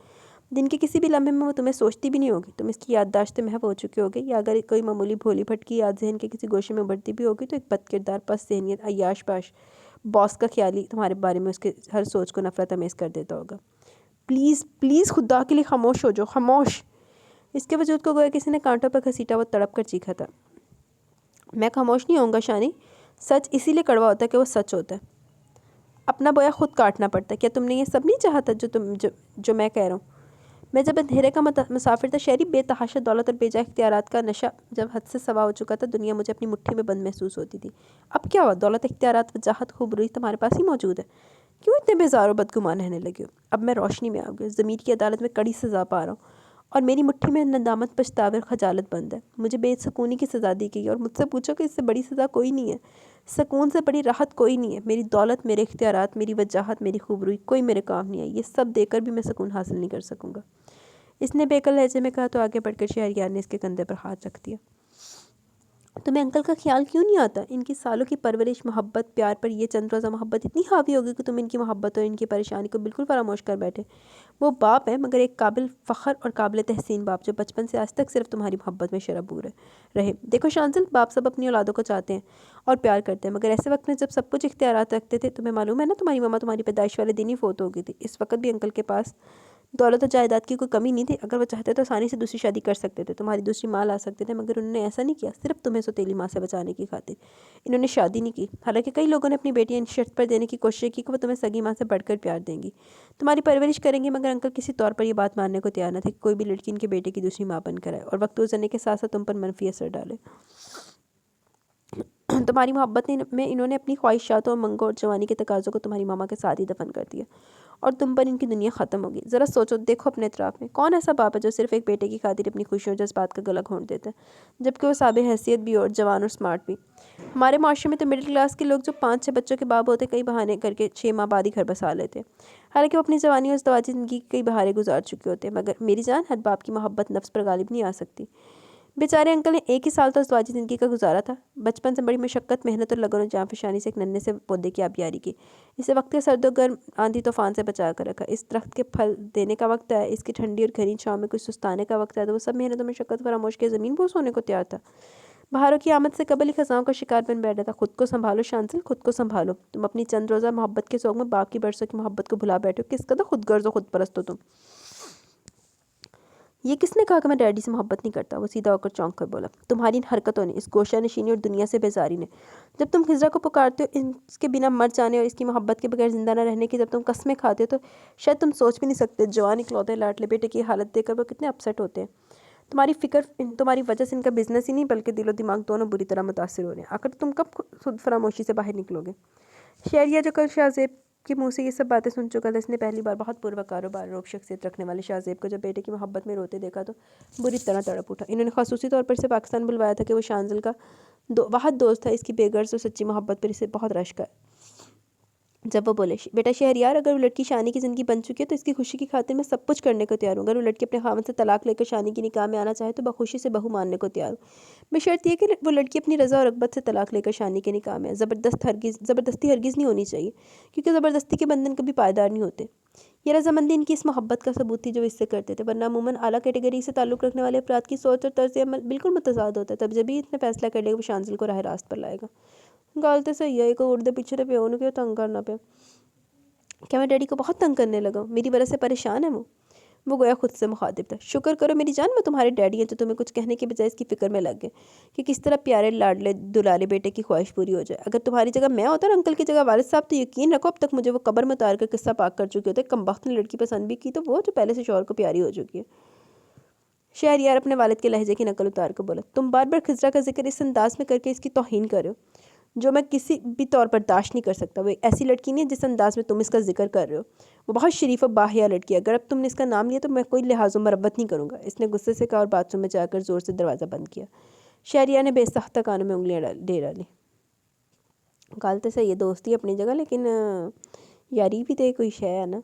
دن کے کسی بھی لمحے میں وہ تمہیں سوچتی بھی نہیں ہوگی، تم اس کی یادداشت محو ہو چکے ہوگے، یا اگر کوئی معمولی بھولی بھٹکی یاد ذہن کے کسی گوشے میں ابھرتی بھی ہوگی تو ایک بد کردار، پست ذہنیت، عیاش باش باس کا خیالی تمہارے بارے میں اس کے ہر سوچ کو نفرت امیز کر دیتا ہوگا۔ پلیز پلیز خدا کے لیے خاموش ہو جاؤ، خاموش۔ اس کے وجود کو گویا کسی نے کانٹوں پر گھسیٹا وہ تڑپ کر چیخا تھا۔ میں خاموش نہیں ہوں گا شانی، سچ اسی لیے کڑوا ہوتا ہے کہ وہ سچ ہوتا ہے، اپنا بویا خود کاٹنا پڑتا ہے۔ کیا تم نے یہ سب نہیں چاہا تھا جو میں کہہ رہا ہوں؟ میں جب اندھیرے کا مسافر تھا شہری، بے تحاشا دولت اور بے جا اختیارات کا نشہ جب حد سے سوا ہو چکا تھا، دنیا مجھے اپنی مٹھی میں بند محسوس ہوتی تھی۔ اب کیا ہوا؟ دولت، اختیارات، وجاہت، خوبروئی تمہارے پاس ہی موجود ہے، کیوں اتنے بیزار و بدگمان رہنے لگے ہو؟ اب میں روشنی میں آ گئی، ضمیر کی عدالت میں کڑی سزا پا رہا ہوں، اور میری مٹھی میں ندامت، پچھتاوے اور خجالت بند ہے۔ مجھے بے سکونی کی سزا دی گئی اور مجھ سے پوچھو کہ اس سے بڑی سزا کوئی نہیں ہے، سکون سے بڑی راحت کوئی نہیں ہے۔ میری دولت، میرے اختیارات، میری وجاہت، میری خوبروئی کوئی میرے کام نہیں آئی، یہ سب دے کر بھی میں سکون حاصل نہیں کر سکوں گا۔ اس نے بے عقل لہجے میں کہا تو آگے بڑھ کر شہریار نے اس کے کندھے پر ہاتھ رکھ دیا۔ تمہیں انکل کا خیال کیوں نہیں آتا؟ ان کی سالوں کی پرورش، محبت، پیار پر یہ چند روزہ محبت اتنی حاوی ہوگی کہ تم ان کی محبت اور ان کی پریشانی کو بالکل فراموش کر بیٹھے۔ وہ باپ ہے، مگر ایک قابل فخر اور قابل تحسین باپ، جو بچپن سے آج تک صرف تمہاری محبت میں شرابور رہے۔ دیکھو شانزل، باپ سب اپنی اولادوں کو چاہتے ہیں اور پیار کرتے ہیں، مگر ایسے وقت میں جب سب کچھ اختیارات رکھتے تھے، تمہیں معلوم ہے نا، تمہاری ماما تمہاری پیدائش والے دن ہی فوت ہو گئی تھی۔ اس وقت بھی انکل کے پاس دولت و جائیداد کی کوئی کمی نہیں تھی، اگر وہ چاہتے تو آسانی سے دوسری شادی کر سکتے تھے، تمہاری دوسری ماں لا سکتے تھے، مگر انہوں نے ایسا نہیں کیا، صرف تمہیں سوتیلی ماں سے بچانے کی خاطر انہوں نے شادی نہیں کی۔ حالانکہ کئی لوگوں نے اپنی بیٹیاں ان شرط پر دینے کی کوشش کی کہ وہ تمہیں سگی ماں سے بڑھ کر پیار دیں گی، تمہاری پرورش کریں گی، مگر انکل کسی طور پر یہ بات ماننے کو تیار نہ تھے کہ کوئی بھی لڑکی ان کے بیٹے کی دوسری ماں بن کر آئے اور وقت گزرنے کے ساتھ ساتھ تم پر منفی اثر ڈالے۔ تمہاری محبت میں انہوں نے اپنی خواہشاتوں، منگوں اور جوانی کے تقاضوں کو تمہاری ماما کے ساتھ ہی دفن کر دیا اور تم پر ان کی دنیا ختم ہوگی۔ ذرا سوچو، دیکھو اپنے اطراف میں کون ایسا باپ ہے جو صرف ایک بیٹے کی خاطر اپنی خوشیوں اور جذبات کا گلا گھونٹ دیتا ہے، جبکہ وہ صاحب حیثیت بھی اور جوان اور سمارٹ بھی۔ ہمارے معاشرے میں تو مڈل کلاس کے لوگ جو 5-6 بچوں کے باپ ہوتے، کئی بہانے کر کے 6 ماہ بعد ہی گھر بسا لیتے، حالانکہ وہ اپنی جوانی اور ازدواجی زندگی کی کئی بہاریں گزار چکے ہوتے، مگر میری جان، ہر باپ کی محبت نفس پر غالب نہیں آ سکتی۔ بیچارے انکل نے 1 ہی سال تو ازدواجی زندگی کا گزارا تھا، بچپن سے بڑی مشقت، محنت اور لگن و جاں فشانی سے ایک ننھے سے پودے کی آبیاری کی، اسے وقت کے سرد و گرم آندھی طوفان سے بچا کر رکھا۔ اس درخت کے پھل دینے کا وقت ہے، اس کی ٹھنڈی اور گھنی چھاؤں میں کچھ سستانے کا وقت ہے، تو وہ سب محنت و مشقت فراموش کے زمین بوس ہونے کو تیار تھا۔ بہاروں کی آمد سے قبل ہی خزاں کا شکار بن بیٹھا تھا۔ خود کو سنبھالو شانزل، خود کو سنبھالو، تم اپنی چند روزہ محبت کے سوگ میں باپ کی برسوں کی محبت کو بھلا بیٹھے ہو۔ کس قدر خود غرض و خود پرست ہو تم۔ یہ کس نے کہا کہ میں ڈیڈی سے محبت نہیں کرتا؟ وہ سیدھا ہو کر چونک کر بولا۔ تمہاری ان حرکتوں نے، اس گوشہ نشینی اور دنیا سے بیزاری نے، جب تم خضرا کو پکارتے ہو اس کے بنا مر جانے اور اس کی محبت کے بغیر زندہ نہ رہنے کی، جب تم قسمیں کھاتے ہو، تو شاید تم سوچ بھی نہیں سکتے جوان اکلوتے لاڈلے بیٹے کی حالت دیکھ کر وہ کتنے اپسٹ ہوتے ہیں۔ تمہاری فکر، تمہاری وجہ سے ان کا بزنس ہی نہیں بلکہ دل و دماغ دونوں بری طرح متاثر ہو رہے ہیں۔ آخر تم کب خود فراموشی سے باہر نکلو گے؟ شہریار جو کل شاہ زیب کے منہ سے یہ سب باتیں سن چکا تھا، اس نے پہلی بار بہت پروقار و باروک شخصیت رکھنے والے شاہ زیب کو جب بیٹے کی محبت میں روتے دیکھا تو بری طرح تڑپ اٹھا۔ انہوں نے خصوصی طور پر اسے پاکستان بلوایا تھا کہ وہ شانزل کا واحد دوست تھا، اس کی بے غرض اور سچی محبت پر اسے بہت رشک ہے۔ جب وہ بولے، بیٹا شہریار، اگر وہ لڑکی شانی کی زندگی بن چکی ہے تو اس کی خوشی کی خاطر میں سب کچھ کرنے کو تیار ہوں۔ اگر وہ لڑکی اپنے خاوند سے طلاق لے کر شانی کی نکاح میں آنا چاہے تو بخوشی سے بہو ماننے کو تیار ہوں، بشرط یہ کہ وہ لڑکی اپنی رضا اور رغبت سے طلاق لے کر شانی کے نکاح میں ہے۔ زبردستی ہرگز نہیں ہونی چاہیے، کیونکہ زبردستی کے بندھن کبھی پائیدار نہیں ہوتے۔ یہ رضامندی ان کی اس محبت کا ثبوت تھی جو اس سے کرتے تھے، ورنہ عموماً اعلیٰ کیٹیگری سے تعلق رکھنے والے افراد کی سوچ اور طرز عمل بالکل متضاد ہوتا ہے۔ تب جب ہی اس نے فیصلہ کر لیا کہ وہ شانزل کو راہ راست پر لائے گا۔ گال تے صحیح ہے، کوئی اڑدے پیچھے پہ انہوں کیوں تنگ کرنا پہ؟ کیا میں ڈیڈی کو بہت تنگ کرنے لگا ہوں؟ میری وجہ سے پریشان ہے وہ گویا خود سے مخاطب تھا۔ شکر کرو میری جان، میں تمہارے ڈیڈی ہیں جو تمہیں کچھ کہنے کے بجائے اس کی فکر میں لگ گئے کہ کس طرح پیارے لاڈلے دلالے بیٹے کی خواہش پوری ہو جائے۔ اگر تمہاری جگہ میں ہوتا اور انکل کی جگہ والد صاحب، تو یقین رکھو اب تک مجھے وہ قبر میں اتار کر قصہ پاک کر چکے ہوتے۔ کمبخت نے لڑکی پسند بھی کی تو وہ جو پہلے سے شوہر کو پیاری ہو چکی ہے۔ شہریار اپنے والد کے لہجے کی نقل اتار کر بولا، تم بار بار خضرا کا ذکر اس انداز میں کر کے اس کی توہین کر رہے ہو جو میں کسی بھی طور برداشت نہیں کر سکتا۔ وہ ایک ایسی لڑکی نہیں ہے جس انداز میں تم اس کا ذکر کر رہے ہو، وہ بہت شریف اور باحیا لڑکی ہے۔ اگر اب تم نے اس کا نام لیا تو میں کوئی لحاظ و مربت نہیں کروں گا۔ اس نے غصے سے کہا اور باتھ روم میں جا کر زور سے دروازہ بند کیا۔ شہریار نے بے ساختہ کانوں میں انگلیاں دے ڈالی۔ غالتے سے یہ دوستی اپنی جگہ، لیکن یاری بھی تو کوئی شے ہے نا۔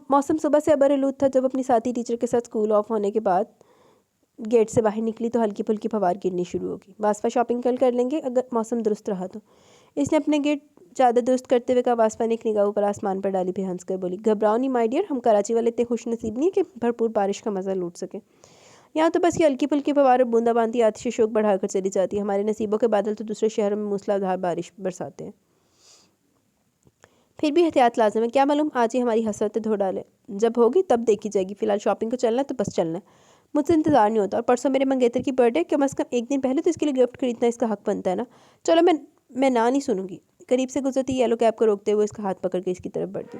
موسم صبح سے ابرآلود تھا۔ جب اپنی ساتھی ٹیچر کے ساتھ اسکول آف ہونے کے بعد گیٹ سے باہر نکلی تو ہلکی پھلکی فوار گرنی شروع ہوگی۔ واسفہ شاپنگ کل کر لیں گے اگر موسم درست رہا تو، اس نے اپنے گیٹ چادر درست کرتے ہوئے کہا۔ واسفہ نے ایک نگاہ اوپر آسمان پر ڈالی، پھر ہنس کر بولی، گھبراؤ نہیں مائی ڈیئر، ہم کراچی والے اتنے خوش نصیب نہیں ہیں کہ بھرپور بارش کا مزہ لوٹ سکیں۔ یہاں تو بس یہ ہلکی پھلکی فوار اور بوندا باندی آتش شوق بڑھا کر چلی جاتی ہے۔ ہمارے نصیبوں کے بادل تو دوسرے شہروں میں موسلا دھار بارش برساتے ہیں۔ پھر بھی احتیاط لازم ہے، کیا معلوم آج ہی ہماری حسرتیں دھو ڈالے۔ جب ہوگی تب دیکھی جائے گی، فی الحال شاپنگ کو چلنا ہے تو بس چلنا ہے، مجھ سے انتظار نہیں ہوتا۔ اور پرسوں میرے منگیتر کی برتھ ڈے، کم از کم ایک دن پہلے تو اس کے لیے گفٹ خریدنا اس کا حق بنتا ہے نا۔ چلو میں نہ نہیں سنوں گی۔ قریب سے گزرتی یلو کیب کو روکتے ہوئے اس کا ہاتھ پکڑ کے اس کی طرف بڑھ گئی۔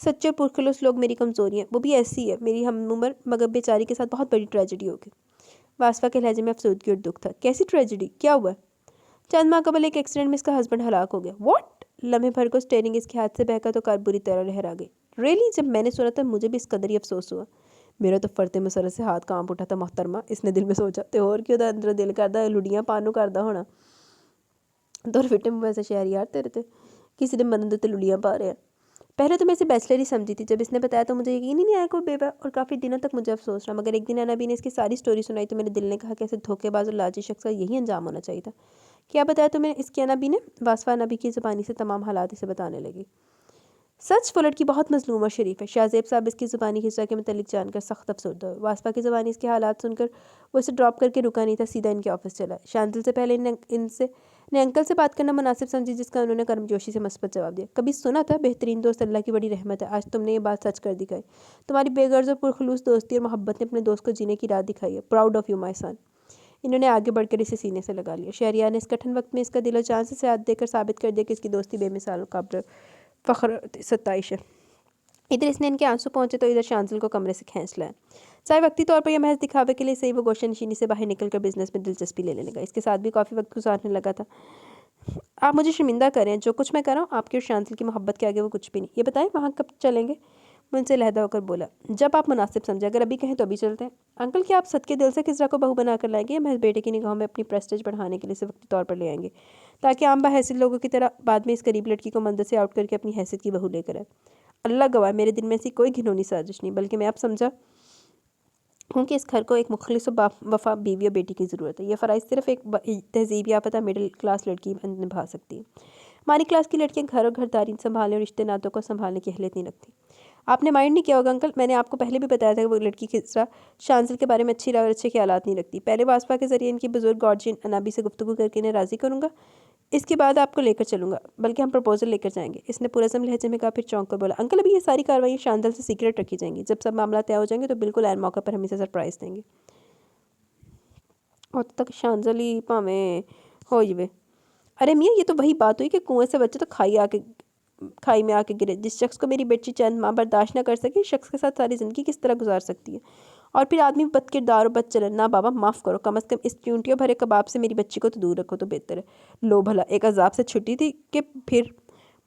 سچے اور پرخلوص لوگ میری کمزوری ہیں، وہ بھی ایسی ہے میری ہم عمر مگر بیچاری کے ساتھ بہت بڑی ٹریجڈی ہوگی۔ واسفا کے لہجے میں افسردگی اور دکھ تھا۔ کیسی ٹریجڈی؟ کیا ہوا؟ چند ماہ قبل ایک ایکسیڈنٹ میں اس کا ہسبینڈ ہلاک ہو گیا۔ واٹ؟ لمحے بھر کو اسٹیئرنگ اس کے ہاتھ سے بہکا تو کار بری طرح لہرا گئی۔ ریلی؟ جب میں نے سنا تھا مجھے بھی اس قدر ہی افسوس ہوا۔ میرا تو فرتے مسرت سے ہاتھ کانپ اٹھا تھا محترمہ، اس نے دل میں سوچا۔ تے اور کیوں دا اندر دل کردا لڑیاں پانو کردا ہونا۔ دور فٹے میں ویسے شہریار تیرے تے کسی نے مرن دے تے لڑیاں پا رہے ہیں۔ پہلے تو میں اسے بیچلر ہی سمجھی تھی، جب اس نے بتایا تو مجھے یقین ہی نہیں آیا کوئی بیوہ، اور کافی دنوں تک مجھے افسوس رہا۔ مگر ایک دن انابی نے اس کی ساری سٹوری سنائی تو میرے دل نے کہا کہ ایسے دھوکے باز اور لالچی شخص کا یہی انجام ہونا چاہیے تھا۔ کیا بتایا تمہیں اس کی انابی نے؟ واسفا انابی کی زبانی سے تمام حالات اسے بتانے لگی۔ سچ؟ وہ لڑکی بہت مظلوم اور شریف ہے۔ شاہ زیب صاحب اس کی زبانی ہجرا کے متعلق جان کر سخت افسردہ ہوئے۔ واسفا کی زبانی اس کے حالات سن کر وہ اسے ڈراپ کر کے رکا نہیں تھا، سیدھا ان کے آفس چلا۔ شانزل سے پہلے نے انکل سے بات کرنا مناسب سمجھی، جس کا انہوں نے کرمجوشی سے مثبت جواب دیا۔ کبھی سنا تھا بہترین دوست اللہ کی بڑی رحمت ہے، آج تم نے یہ بات سچ کر دکھائی۔ تمہاری بے غرض اور پرخلوص دوستی اور محبت نے اپنے دوست کو جینے کی راہ دکھائی ہے۔ پراؤڈ آف یو مائی سن۔ انہوں نے آگے بڑھ کر اسے سینے سے لگا لیا۔ شہریار نے اس کٹھن وقت میں اس کا دل و جان سے ساتھ دے کر ثابت کر دیا کہ اس کی دوستی بے مثال قابل فخر ستائش ہے۔ ادھر اس نے ان کے آنسو پہنچے تو ادھر شانزل کو کمرے سے کھینچ لایا۔ چاہے وقتی طور پر یہ محض دکھاوے کے لیے صحیح، وہ گوشہ نشینی سے باہر نکل کر بزنس میں دلچسپی لینے لگا۔ اس کے ساتھ بھی کافی وقت گزارنے لگا تھا۔ آپ مجھے شرمندہ کریں، جو کچھ میں کر رہا ہوں آپ کی اور شانزل کی محبت کے آگے وہ کچھ بھی نہیں۔ یہ بتائیں وہاں کب چلیں گے؟ وہ ان سے علیحدہ ہو کر بولا۔ جب آپ مناسب سمجھیں، اگر ابھی کہیں تو ابھی چلتے ہیں۔ انکل کیا آپ صدقے دل سے خزرہ کو بہو بنا کر لائیں گے یا محض بیٹے کی نگاہوں میں اپنی پریسٹیج بڑھانے کے لیے اسے وقتی طور پر لے آئیں گے تاکہ عام بحیثیت لوگوں کی طرح بعد میں اس قریب لڑکی کو مندر سے آؤٹ کر کے اپنی حیثیت کی بہو لے کر آئے؟ اللہ گواہ میرے دل میں ایسی کوئی گھنونی سازش نہیں، بلکہ میں اب سمجھا ہوں کہ اس گھر کو ایک مخلص و وفا بیوی اور بیٹی کی ضرورت ہے۔ یہ فرائض صرف ایک تہذیب یافتہ مڈل کلاس لڑکی نبھا سکتی ہے۔ ہماری کلاس کی لڑکیاں گھر اور گھرداری سنبھالنے اور رشتے ناتوں کو سنبھالنے کی اہلیت نہیں رکھتی۔ آپ نے مائنڈ نہیں کیا ہوگا انکل، میں نے آپ کو پہلے بھی بتایا تھا کہ وہ لڑکی خزرہ شانزل کے بارے میں اچھی رائے اور اچھے خیالات نہیں رکھتی۔ پہلے واسفا کے ذریعے ان کی بزرگ گارجین انابی سے گفتگو کر کے انہیں راضی کروں گا، اس کے بعد آپ کو لے کر چلوں گا، بلکہ ہم پروپوزل لے کر جائیں گے۔ اس نے پرعزم لہجے میں کہا، پھر چونک کر بولا، انکل ابھی یہ ساری کارروائیاں شانزل سے سیکرٹ رکھی جائیں گی، جب سب معاملات طے ہو جائیں گے تو بالکل عین موقع پر ہم اسے سرپرائز دیں گے۔ اور تک شانزل ہی پاویں ہو جوے۔ ارے میاں، یہ تو وہی بات ہوئی کہ کنویں سے بچے تو کھائی میں آ کے گرے۔ جس شخص کو میری بیٹی چند ماہ برداشت نہ کر سکے، اس شخص کے ساتھ ساری زندگی کس طرح گزار سکتی ہے؟ اور پھر آدمی بد کردار اور بد چلن۔ نہ بابا، معاف کرو، کم از کم اس چونٹیوں بھرے کباب سے میری بچی کو تو دور رکھو تو بہتر ہے۔ لو بھلا، ایک عذاب سے چھٹی تھی کہ پھر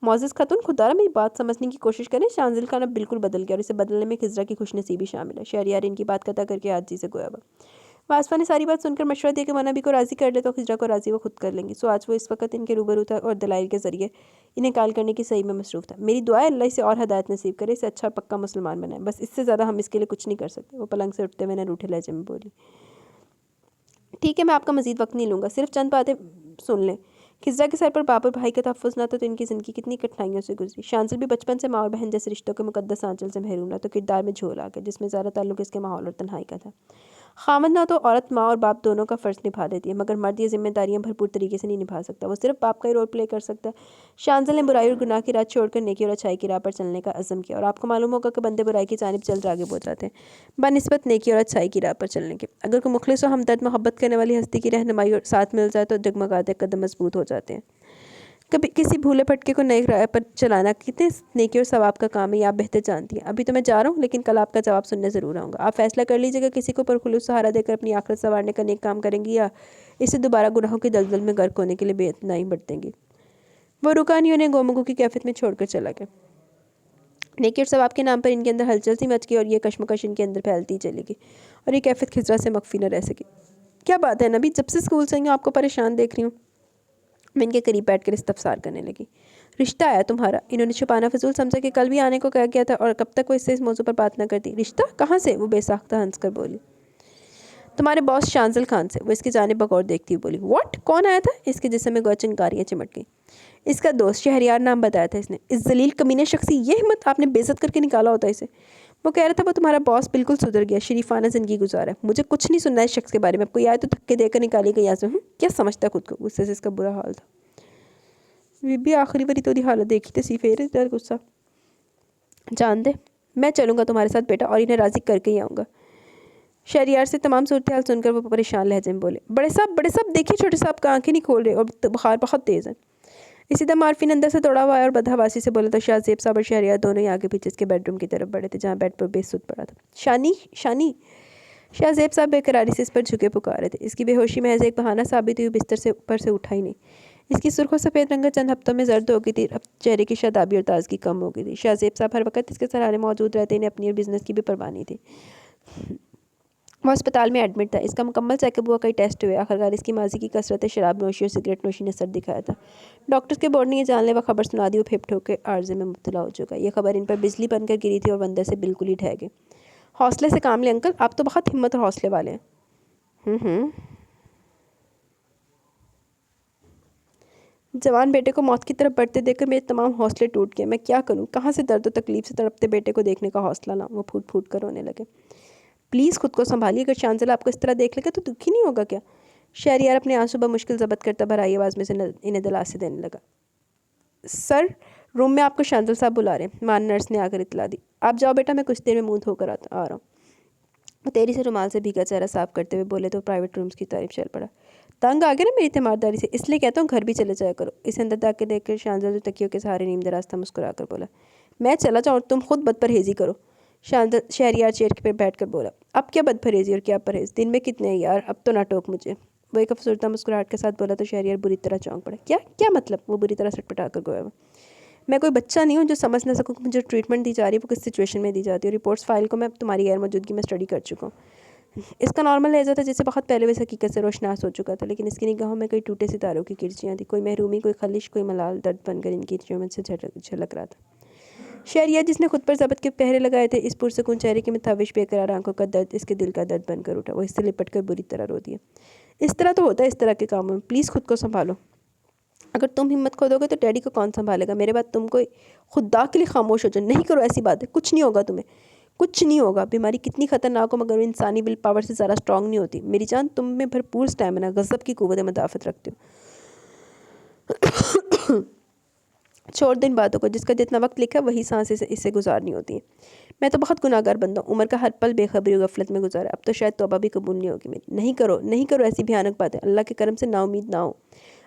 معزز خاتون، خدا را میری بات سمجھنے کی کوشش کریں۔ شانزل کا نام بالکل بدل گیا اور اسے بدلنے میں خزرہ کی خوش نصیبی شامل ہے۔ شہریار ان کی بات قطع کر کے عاجزی سے گویا ہوا۔ واسفا نے ساری بات سن کر مشورہ دیا کہ منابی کو راضی کر لے تو خزرہ کو راضی وہ خود کر لیں گی۔ سو آج وہ اس وقت ان کے روبرو تھا اور دلائل کے ذریعے انہیں قائل کرنے کی صحیح میں مصروف تھا۔ میری دعا ہے اللہ اسے اور ہدایت نصیب کرے، اسے اچھا اور پکا مسلمان بنائے، بس اس سے زیادہ ہم اس کے لیے کچھ نہیں کر سکتے۔ وہ پلنگ سے اٹھتے ہوئے نہ روٹھے لہجے میں بولی۔ ٹھیک ہے، میں آپ کا مزید وقت نہیں لوں گا، صرف چند باتیں سن لیں۔ خزرہ کے سر پر باپ اور بھائی کا تحفظ نہ تھا تو ان کی زندگی کتنی کٹھنائیوں سے گزری۔ شانزل بھی بچپن سے ماں اور بہن جیسے رشتوں کے مقدس آنچل سے محروم رہا تو کردار میں جھول آ گیا، جس میں زیادہ تعلق اس کے ماحول اور تنہائی کا تھا۔ خامد نہ تو عورت ماں اور باپ دونوں کا فرض نبھا دیتی ہے، مگر مرد یہ ذمہ داریاں بھرپور طریقے سے نہیں نبھا سکتا، وہ صرف باپ کا ہی رول پلے کر سکتا ہے۔ شانزل نے برائی اور گناہ کی راہ چھوڑ کر نیکی اور اچھائی کی راہ پر چلنے کا عزم کیا، اور آپ کو معلوم ہوگا کہ بندے برائی کی جانب جلد آگے بڑھ جاتے ہیں بنسبت نیکی اور اچھائی کی راہ پر چلنے کے۔ اگر کوئی مخلص و ہمدرد محبت کرنے والی ہستی کی رہنمائی اور ساتھ مل جائے تو جگمگاتے قدم مضبوط ہو جاتے ہیں۔ کبھی کسی بھولے بھٹکے کو نئی راہ پر چلانا کتنے نیکی اور ثواب کا کام ہے، یہ آپ بہتر جانتی ہیں۔ ابھی تو میں جا رہا ہوں، لیکن کل آپ کا جواب سننے ضرور آؤں گا۔ آپ فیصلہ کر لیجیے کہ کسی کو پرخلوص سہارا دے کر اپنی آخرت سنوارنے کا نیک کام کریں گی یا اسے دوبارہ گناہوں کی دلدل میں غرق ہونے کے لیے بے اتنائی برتیں گی۔ وہ رکا نہیں، انہیں گومگو کی کیفیت میں چھوڑ کر چلا گیا۔ نیکی اور ثواب کے نام پر ان کے اندر ہلچل سی مچ گئی اور یہ کشمکش ان کے اندر پھیلتی چلی گئی اور یہ کیفیت خزرہ سے مخفی نہ رہ سکی۔ کیا بات ہے نبی، جب سے اسکول سے آئی ہوں آپ کو پریشان دیکھ رہی ہوں۔ میں ان کے قریب بیٹھ کر استفسار کرنے لگی۔ رشتہ آیا تمہارا؟ انہوں نے چھپانا فضول سمجھا کہ کل بھی آنے کو کہا گیا تھا اور کب تک وہ اس سے اس موضوع پر بات نہ کرتی۔ رشتہ کہاں سے؟ وہ بے ساختہ ہنس کر بولی۔ تمہارے باس شانزل خان سے۔ وہ اس کی جانب بغور دیکھتی ہوئی بولی۔ واٹ؟ کون آیا تھا؟ اس کے جسم میں گویا چنگاریاں چمٹ گئیں۔ اس کا دوست، شہریار نام بتایا تھا اس نے۔ اس ذلیل کمینے شخصی یہ ہمت! آپ نے بے عزت کر کے نکالا ہوتا اسے۔ وہ کہہ رہا تھا وہ تمہارا باس بالکل سدھر گیا، شریفانہ زندگی گزارا ہے۔ مجھے کچھ نہیں سننا اس شخص کے بارے میں، کوئی آئے تو دھکے دے کر نکالی گئی یہاں سے۔ کیا سمجھتا خود کو؟ غصے سے اس کا برا حال تھا۔ بی بی آخری باری تو دی حالت دیکھی تے سی پھر غصہ۔ جان دے، میں چلوں گا تمہارے ساتھ بیٹا اور انہیں راضی کر کے ہی آؤں گا۔ شہریار سے تمام صورتحال سن کر وہ پریشان لہجے میں بولے۔ بڑے صاحب دیکھیے چھوٹے صاحب کا آنکھیں نہیں کھول رہے اور بخار بہت تیز ہے۔ اسی طرح عارفین اندر سے دوڑا ہوا آیا اور بدحواسی سے بولا تو شاہ زیب صاحب اور شہریار دونوں ہی آگے پیچھے اس کے بیڈ روم کی طرف بڑھے تھے جہاں بیڈ پر بے سود پڑا تھا. شانی شانی. شاہ زیب صاحب بے قراری سے اس پر جھکے پکارے تھے. اس کی بے ہوشی محض ایک بہانہ ثابت ہوئی. بستر سے اوپر سے اٹھا ہی نہیں. اس کی سرخ و سفید رنگت چند ہفتوں میں زرد ہو گئی تھی. اب چہرے کی شادابی اور تازگی کم ہو گئی تھی. شاہ زیب صاحب ہر وقت اس کے سرانے موجود رہتے. انہیں اپنی اور بزنس کی بھی پرواہ نہیں تھی. وہ اسپتال میں ایڈمٹ تھا. اس کا مکمل چیک اپ ہوا, کئی ٹیسٹ ہوئے. آخرکار اس کی ماضی کی کثرت شراب نوشی اور سگریٹ نوشی نے سر دکھایا تھا. ڈاکٹرز کے بورڈ نے یہ جان لیوا خبر سنا دی. وہ پھپ ٹھوک کے عارضے میں مبتلا ہو چکا. یہ خبر ان پر بجلی بن کر گری تھی اور وہ اندر سے بالکل ہی ڈھہ گئے. حوصلے سے کام لیں انکل, آپ تو بہت ہمت اور حوصلے والے ہیں. جوان بیٹے کو موت کی طرف بڑھتے دیکھ کر میرے تمام حوصلے ٹوٹ گئے. میں کیا کروں؟ کہاں سے درد و تکلیف سے تڑپتے بیٹے کو دیکھنے کا حوصلہ لاؤں؟ وہ پھوٹ پھوٹ کر رونے لگے. پلیز خود کو سنبھالیے. اگر شانزلہ آپ کو اس طرح دیکھ لے گا تو دکھی نہیں ہوگا کیا؟ شہریار اپنے آنسو بمشکل ضبط کرتا بھرائی آواز میں سے انہیں دلاسے دینے لگا. سر, روم میں آپ کو شانزل صاحب بلا رہے ہیں. ماں نرس نے آ کر اطلاع دی. آپ جاؤ بیٹا, میں کچھ دیر میں منہ دھو کر آ رہا ہوں. وہ تیزی سے رومال سے بھیگا چہرہ صاف کرتے ہوئے بولے تو پرائیویٹ رومز کی طرف چل پڑا. تنگ آ گیا نا میری تیمارداری سے, اس لیے کہتا ہوں گھر بھی چلے جایا کرو. اسے اندر تک کے دیکھ کر شانزل جو تکیوں کے سہارے نیم دراز تھا مسکرا کر بولا. میں چلا جاؤں اور تم خود بد پرہیزی کرو. شہریار چیئر پہ بیٹھ کر بولا. اب کیا بد پرہیزی اور کیا پرہیز؟ دن میں کتنے ہیں یار, اب تو نہ ٹوک مجھے. وہ ایک افسردہ مسکراہٹ کے ساتھ بولا تو شہریار بری طرح چونک پڑا. کیا مطلب؟ وہ بری طرح سٹپٹا کر گویا. میں کوئی بچہ نہیں ہوں جو سمجھ نہ سکوں کہ مجھے ٹریٹمنٹ دی جا رہی ہے وہ کس سچویشن میں دی جاتی ہے. رپورٹس فائل کو میں تمہاری غیر موجودگی میں اسٹڈی کر چکا ہوں. اس کا نارمل لہجہ تھا جسے بہت پہلے وہ اس حقیقت سے روشناس ہو چکا تھا, لیکن اس کی نگاہوں میں کئی ٹوٹے ستاروں کی کرچیاں تھیں. کوئی محرومی, کوئی خلش, کوئی ملال درد بن کر ان کی کرچیوں میں سے جھلک رہا تھا. شہریار جس نے خود پر ضبط کے پہرے لگائے تھے, اس پرسکون چہرے کی متحوش بے قرار آنکھوں کا درد اس کے دل کا درد بن کر اٹھا. وہ اس سے لپٹ کر بری طرح رو دیا. اس طرح تو ہوتا ہے اس طرح کے کاموں میں. پلیز خود کو سنبھالو. اگر تم ہمت کھو دو گے تو ڈیڈی کو کون سنبھالے گا؟ میرے بعد تم کوئی خدا کے لیے خاموش ہو جاؤ. نہیں کرو ایسی بات ہے. کچھ نہیں ہوگا تمہیں, کچھ نہیں ہوگا. بیماری کتنی خطرناک ہو مگر وہ انسانی ول پاور سے زیادہ اسٹرانگ نہیں ہوتی. میری جان, تم میں بھرپور سٹیمنا, غضب کی قوت مدافعت رکھتے ہو. چھوڑ دو ان باتوں کو. جس کا جتنا وقت لکھا وہی سانس اس سے گزارنی ہوتی ہیں. میں تو بہت گناہگار بندہ ہوں. عمر کا ہر پل بے خبری و غفلت میں گزارا. اب تو شاید توبہ بھی قبول نہیں ہوگی میری. نہیں کرو ایسی بھیانک باتیں. اللہ کے کرم سے نا امید نہ ہو.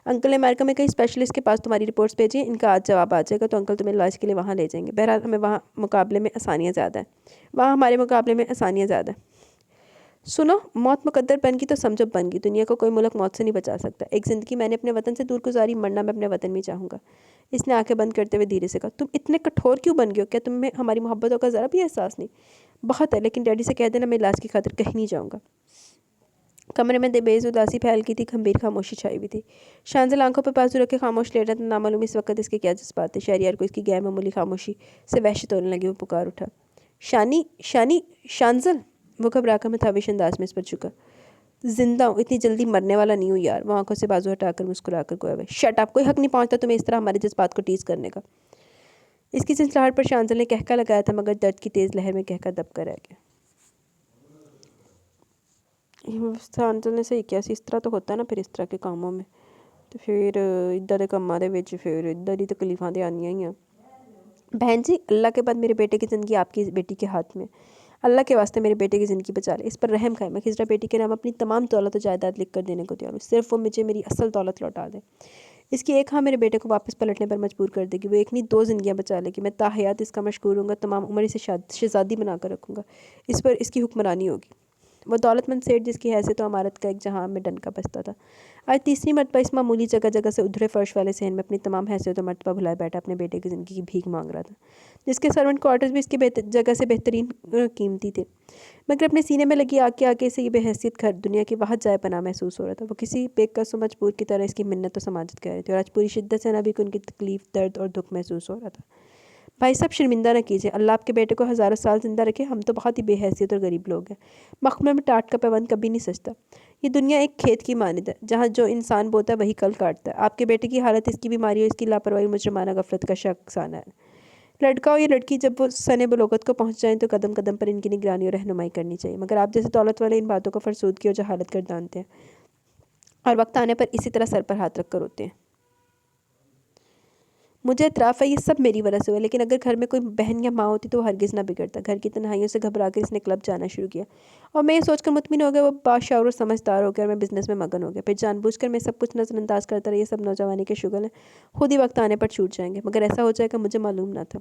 انکل نے امریکہ میں کئی اسپیشلسٹ کے پاس تمہاری رپورٹس بھیجی ہیں. ان کا آج جواب آ جائے گا تو انکل تمہیں علاج کے لیے وہاں لے جائیں گے. بہرحال ہمیں وہاں مقابلے میں آسانیاں زیادہ ہیں. وہاں ہمارے مقابلے میں آسانیاں زیادہ ہیں. سنو, موت مقدر بن گئی تو سمجھو بن گئی. دنیا کو کوئی ملک موت سے نہیں بچا سکتا. ایک زندگی میں نے اپنے وطن سے دور گزاری, مرنا میں اپنے وطن میں چاہوں گا. اس نے آنکھیں بند کرتے ہوئے دھیرے سے کہا. تم اتنے کٹھور کیوں بن گئے ہو؟ کیا تم میں ہماری محبتوں کا ذرا بھی احساس نہیں؟ بہت ہے, لیکن ڈیڈی سے کہہ دینا میں علاج کی خاطر کہیں نہیں جاؤں گا. کمرے میں بےز اداسی پھیل کی تھی. گھمبیر خاموشی چھائی ہوئی تھی. شانزل آنکھوں پہ بازو رکھ کے خاموش لیٹا تھا. نامعلوم اس وقت اس کے کیا جذبات تھے. شہریار کو اس کی غیر معمولی خاموشی سے وحشت ہونے لگی. وہ پکار اٹھا. شانزل. وہ گھبرا کر متحوش انداز میں اس پر جھکا. زندہ ہوں, اتنی جلدی مرنے والا نہیں ہوں یار. وہ آنکھوں سے بازو ہٹا کر مسکرا کر گویا. شٹ اپ, کوئی حق نہیں پہنچتا تمہیں اس طرح ہمارے جذبات کو ٹیز کرنے کا. اس کی چنچلاہٹ پر شانزل نے کہکا لگایا تھا مگر درد کی تیز لہر میں کہکا دب کر رہ گیا. شانزل نے صحیح کیا. اس طرح تو ہوتا ہے نا پھر اس طرح کے کاموں میں, تو پھر ادھر دے کاماں دے وچ پھر ادھر ہی تکلیفاں تے آنیاں ہی ہیں. بہن جی, اللہ کے بعد میرے بیٹے کی زندگی آپ کی بیٹی کے ہاتھ میں. اللہ کے واسطے میرے بیٹے کی زندگی بچا لے. اس پر رحم کھائے. میں خضرا بیٹی کے نام اپنی تمام دولت و جائیداد لکھ کر دینے کو تیار ہوں. صرف وہ مجھے میری اصل دولت لوٹا دے. اس کی ایک ہاں میرے بیٹے کو واپس پلٹنے پر مجبور کر دے گی. وہ ایک نہیں 2 زندگیاں بچا لے گی. میں تا حیات اس کا مشکور ہوں گا. تمام عمر اسے شہزادی بنا کر رکھوں گا. اس پر اس کی حکمرانی ہوگی. وہ دولت مند سیٹ جس کی حیثیت و عمارت کا ایک جہاں میں ڈنکا بستا تھا, آج تیسری مرتبہ اس معمولی جگہ سے ادھرے فرش والے صحن میں اپنی تمام حیثیت و مرتبہ بھلائے بیٹھا اپنے بیٹے کی زندگی کی بھیک مانگ رہا تھا, جس کے سرونٹ کوارٹرز بھی اس کی جگہ سے بہترین قیمتی تھے. مگر اپنے سینے میں لگی آگ کے آگے سے یہ بے حیثیت گھر دنیا کی واحد جائے پناہ محسوس ہو رہا تھا. وہ کسی بے کس و مجبور کی طرح اس کی منت و سماجت کہہ رہے تھے, اور آج پوری شدت سے نبی کو ان کی تکلیف, درد اور دکھ محسوس ہو رہا تھا. بھائی صاحب, شرمندہ نہ کیجیے. اللہ آپ کے بیٹے کو ہزاروں سال زندہ رکھے. ہم تو بہت ہی بے حیثیت اور غریب لوگ ہیں. مخمل میں ٹاٹ کا پیوند کبھی نہیں سجتا. یہ دنیا ایک کھیت کی مانند ہے جہاں جو انسان بوتا ہے وہی کل کاٹتا ہے. آپ کے بیٹے کی حالت اس کی بیماری اور اس کی لاپرواہی مجرمانہ غفلت کا شخصانہ ہے. لڑکا ہو یا لڑکی, جب وہ سن بلوغت کو پہنچ جائیں تو قدم قدم پر ان کی نگرانی اور رہنمائی کرنی چاہیے. مگر آپ جیسے دولت والے ان باتوں کو فرسودگی اور جہالت گردانتے ہیں, اور وقت آنے پر اسی طرح سر پر ہاتھ رکھ کر روتے ہیں. مجھے اعتراف ہے یہ سب میری وجہ سے ہوا، لیکن اگر گھر میں کوئی بہن یا ماں ہوتی تو وہ ہرگز نہ بگڑتا۔ گھر کی تنہائیوں سے گھبرا کر اس نے کلب جانا شروع کیا، اور میں یہ سوچ کر مطمئن ہو گیا وہ باشعور اور سمجھدار ہو گیا، اور میں بزنس میں مگن ہو گیا۔ پھر جان بوجھ کر میں سب کچھ نظر انداز کرتا رہا، یہ سب نوجوانی کے شغل ہیں، خود ہی وقت آنے پر چھوٹ جائیں گے، مگر ایسا ہو جائے گا مجھے معلوم نہ تھا۔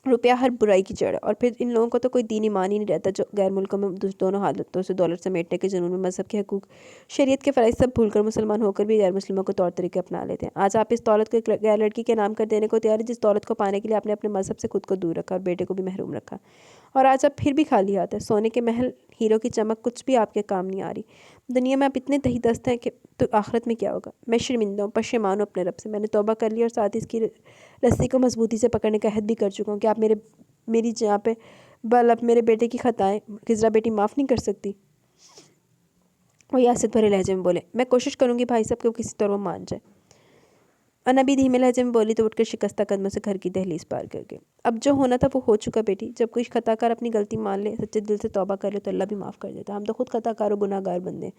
روپیہ ہر برائی کی جڑ ہے، اور پھر ان لوگوں کو تو کوئی دین ایمان ہی نہیں رہتا جو غیر ملکوں میں دونوں حالتوں سے دولت سمیٹنے کے جنون میں مذہب کے حقوق، شریعت کے فرائض سب بھول کر مسلمان ہو کر بھی غیر مسلموں کو طور طریقے اپنا لیتے ہیں۔ آج آپ اس دولت کو ایک غیر لڑکی کے نام کر دینے کو تیار ہے جس دولت کو پانے کے لیے آپ نے اپنے مذہب سے خود کو دور رکھا اور بیٹے کو بھی محروم رکھا، اور آج آپ پھر بھی خالی ہاتھ ہیں۔ سونے کے محل، ہیروں کی چمک کچھ بھی آپ کے کام نہیں آ رہی۔ دنیا میں آپ اتنے تہی دست ہیں کہ تو آخرت میں کیا ہوگا؟ میں شرمندہ ہوں، پشیمان ہوں اپنے رب سے۔ میں نے توبہ کر لی اور ساتھ اس کی رسی کو مضبوطی سے پکڑنے کا عہد بھی کر چکا ہوں کہ آپ میری جہاں پہ بل اب میرے بیٹے کی خطائیں خضرا بیٹی معاف نہیں کر سکتی۔ وہ یاست بھرے لہجے میں بولے، میں کوشش کروں گی بھائی صاحب کہ وہ کسی طرح مان جائے۔ نبی دھیمے لہجے میں بولی تو اٹھ کر شکستہ قدموں سے گھر کی دہلیز پار کر گئے۔ اب جو ہونا تھا وہ ہو چکا بیٹی۔ جب کوئی خطا کار اپنی غلطی مان لے، سچے دل سے توبہ کر لے تو اللہ بھی معاف کر دیتا۔ ہم تو خود خطا کار و گناہ گار بندے ہیں،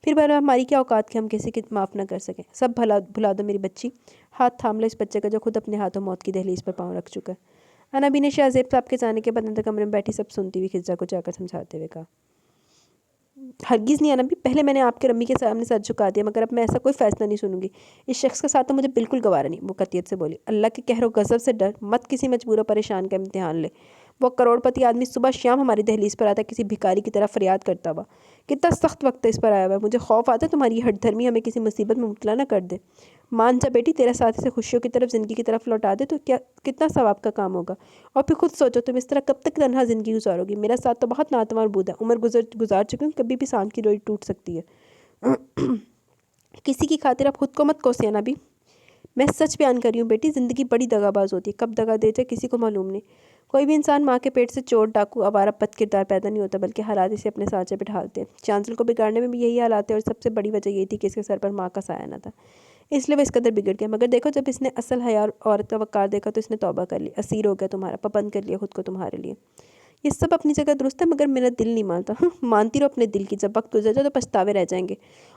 پھر بھلا ہماری کیا اوقات کہ ہم کسی کی معاف نہ کر سکیں۔ سب بھلا دو میری بچی، ہاتھ تھام لو اس بچے کا جو خود اپنے ہاتھوں موت کی دہلیز پر پاؤں رکھ چکا ہے۔ نبی نے شاہ زیب صاحب کے جانے کے بعد اندر کمرے میں بیٹھی سب سنتی ہوئی خضرا کو جا کر سمجھاتے ہوئے کہا، ہرگز نہیں نبی، پہلے میں نے آپ کے رمی کے سامنے سر جھکا دیا، مگر اب میں ایسا کوئی فیصلہ نہیں سنوں گی۔ اس شخص کے ساتھ تو مجھے بالکل گوارا نہیں۔ وہ قطعیت سے بولی، اللہ کے قہر و غضب سے ڈر، مت کسی مجبور و پریشان کا امتحان لے۔ وہ کروڑ پتی آدمی صبح شام ہماری دہلیز پر آتا ہے کسی بھکاری کی طرح فریاد کرتا ہوا، کتنا سخت وقت اس پر آیا ہوا ہے، مجھے خوف آتا ہے تمہاری یہ ہٹ دھرمی ہمیں کسی مصیبت میں مبتلا نہ کر دے۔ مان جا بیٹی، تیرا ساتھ اسے خوشیوں کی طرف، زندگی کی طرف لوٹا دے تو کتنا ثواب کا کام ہوگا۔ اور پھر خود سوچو تم اس طرح کب تک تنہا زندگی گزارو گی؟ میرا ساتھ تو بہت ناتوان بود ہے، عمر گزار چکی ہوں، کبھی بھی سانس کی ڈوری ٹوٹ سکتی ہے۔ کسی کی خاطر اب خود کو مت کوسے نبی، میں سچ بیان کر رہی ہوں بیٹی، زندگی بڑی دغا باز ہوتی ہے، کب دغا دے جائے کسی کو معلوم نہیں۔ کوئی بھی انسان ماں کے پیٹ سے چور، ڈاکو، آوارہ، بد کردار پیدا نہیں ہوتا، بلکہ حالات اسے اپنے سانچے پہ ڈھالتے ہیں۔ چانسل کو بگاڑنے میں بھی یہی حالات ہے، اور سب سے بڑی وجہ یہ تھی کہ اس کے سر پر ماں کا سایہ نہ تھا، اس لیے وہ اس قدر بگڑ گیا۔ مگر دیکھو جب اس نے اصل حیا اور عورت کا وقار دیکھا تو اس نے توبہ کر لی، اسیر ہو گیا تمہارا، پابند کر لیا خود کو تمہارے لیے۔ یہ سب اپنی جگہ درست ہے، مگر میرا دل نہیں مانتا۔ مانتی رہو اپنے دل کی، جب وقت گزر جائے تو پچھتاوے رہ جائیں گے۔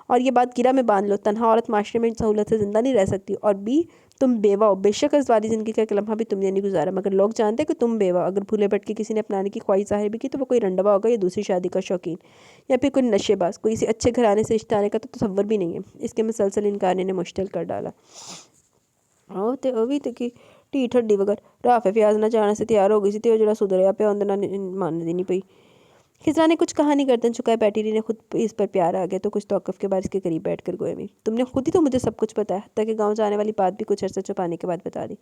اور یہ بات گرہ میں باندھ لو، تنہا عورت معاشرے میں سہولت سے زندہ نہیں رہ سکتی، اور بھی تم بیوہ ہو۔ بے شک ازواجی زندگی کا ایک لمحہ بھی تم نے نہیں گزارا، مگر لوگ جانتے کہ تم بیوہ، اگر بھولے بھٹکے کسی نے اپنانے کی خواہش ظاہر بھی کی تو وہ کوئی رنڈوا ہوگا یا دوسری شادی کا شوقین، یا پھر کوئی نشے باز۔ کوئی اسے اچھے گھرانے سے رشتہ آنے کا تو تصور بھی نہیں ہے۔ اس کے مسلسل انکار نے مشتعل کر ڈالا۔ وہ بھی تو کہ ٹھیٹ ہڈی وگر رافع فیاض نہ جانے سے تیار ہو گئی سی تے جڑا سدھریا پیا اندر نہ مان دی نہیں پئی۔ خضرا نے کچھ کہا نہیں، گردن چکائے بیٹھی رہی، نے خود اس پر پیار آ گیا تو کچھ توقف کے بعد اس کے قریب بیٹھ کر گویا میں، تم نے خود ہی تو مجھے سب کچھ بتایا، حتیٰ کہ گاؤں جانے والی بات بھی کچھ عرصہ چھپانے کے بعد بتا دی۔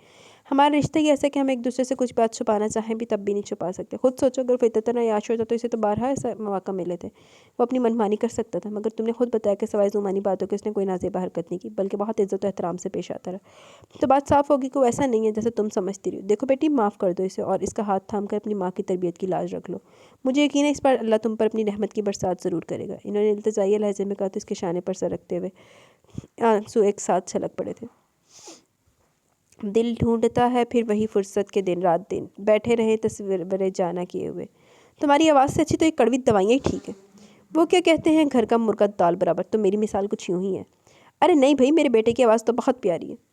ہمارا رشتہ ہی ایسا کہ ہم ایک دوسرے سے کچھ بات چھپانا چاہیں بھی تب بھی نہیں چھپا سکتے۔ خود سوچو اگر فطرتاً عیاش ہوتا تو اسے تو بارہا ایسا مواقع ملے تھے، وہ اپنی منمانی کر سکتا تھا، مگر تم نے خود بتایا کہ سوائے زمانی باتوں کے اس نے کوئی نازیبا حرکت نہیں کی، بلکہ بہت عزت و احترام سے پیش آتا رہا۔ تو بات صاف ہوگی کہ وہ ایسا نہیں ہے جیسے تم سمجھتی رہی ہو۔ دیکھو بیٹی، معاف کر دو اسے اور اس کا ہاتھ تھام کر اپنی ماں کی تربیت کی لاج رکھ لو، مجھے یقین ہے اس بار اللہ تم پر اپنی رحمت کی برسات ضرور کرے گا۔ انہوں نے التجائیہ لہجے میں کہا تو اس کے شانے پر سر رکھتے ہوئے آنسو ایک ساتھ چھلک پڑے تھے۔ دل ڈھونڈتا ہے پھر وہی فرصت کے دن رات دن، بیٹھے رہے تصور جانا کیے ہوئے، تمہاری آواز سے اچھی تو ایک کڑوی دوائیاں ہی ٹھیک ہے۔ وہ کیا کہتے ہیں گھر کا مرغا دال برابر، تو میری مثال کچھ یوں ہی ہے۔ ارے نہیں بھائی، میرے بیٹے کی آواز تو بہت پیاری ہے۔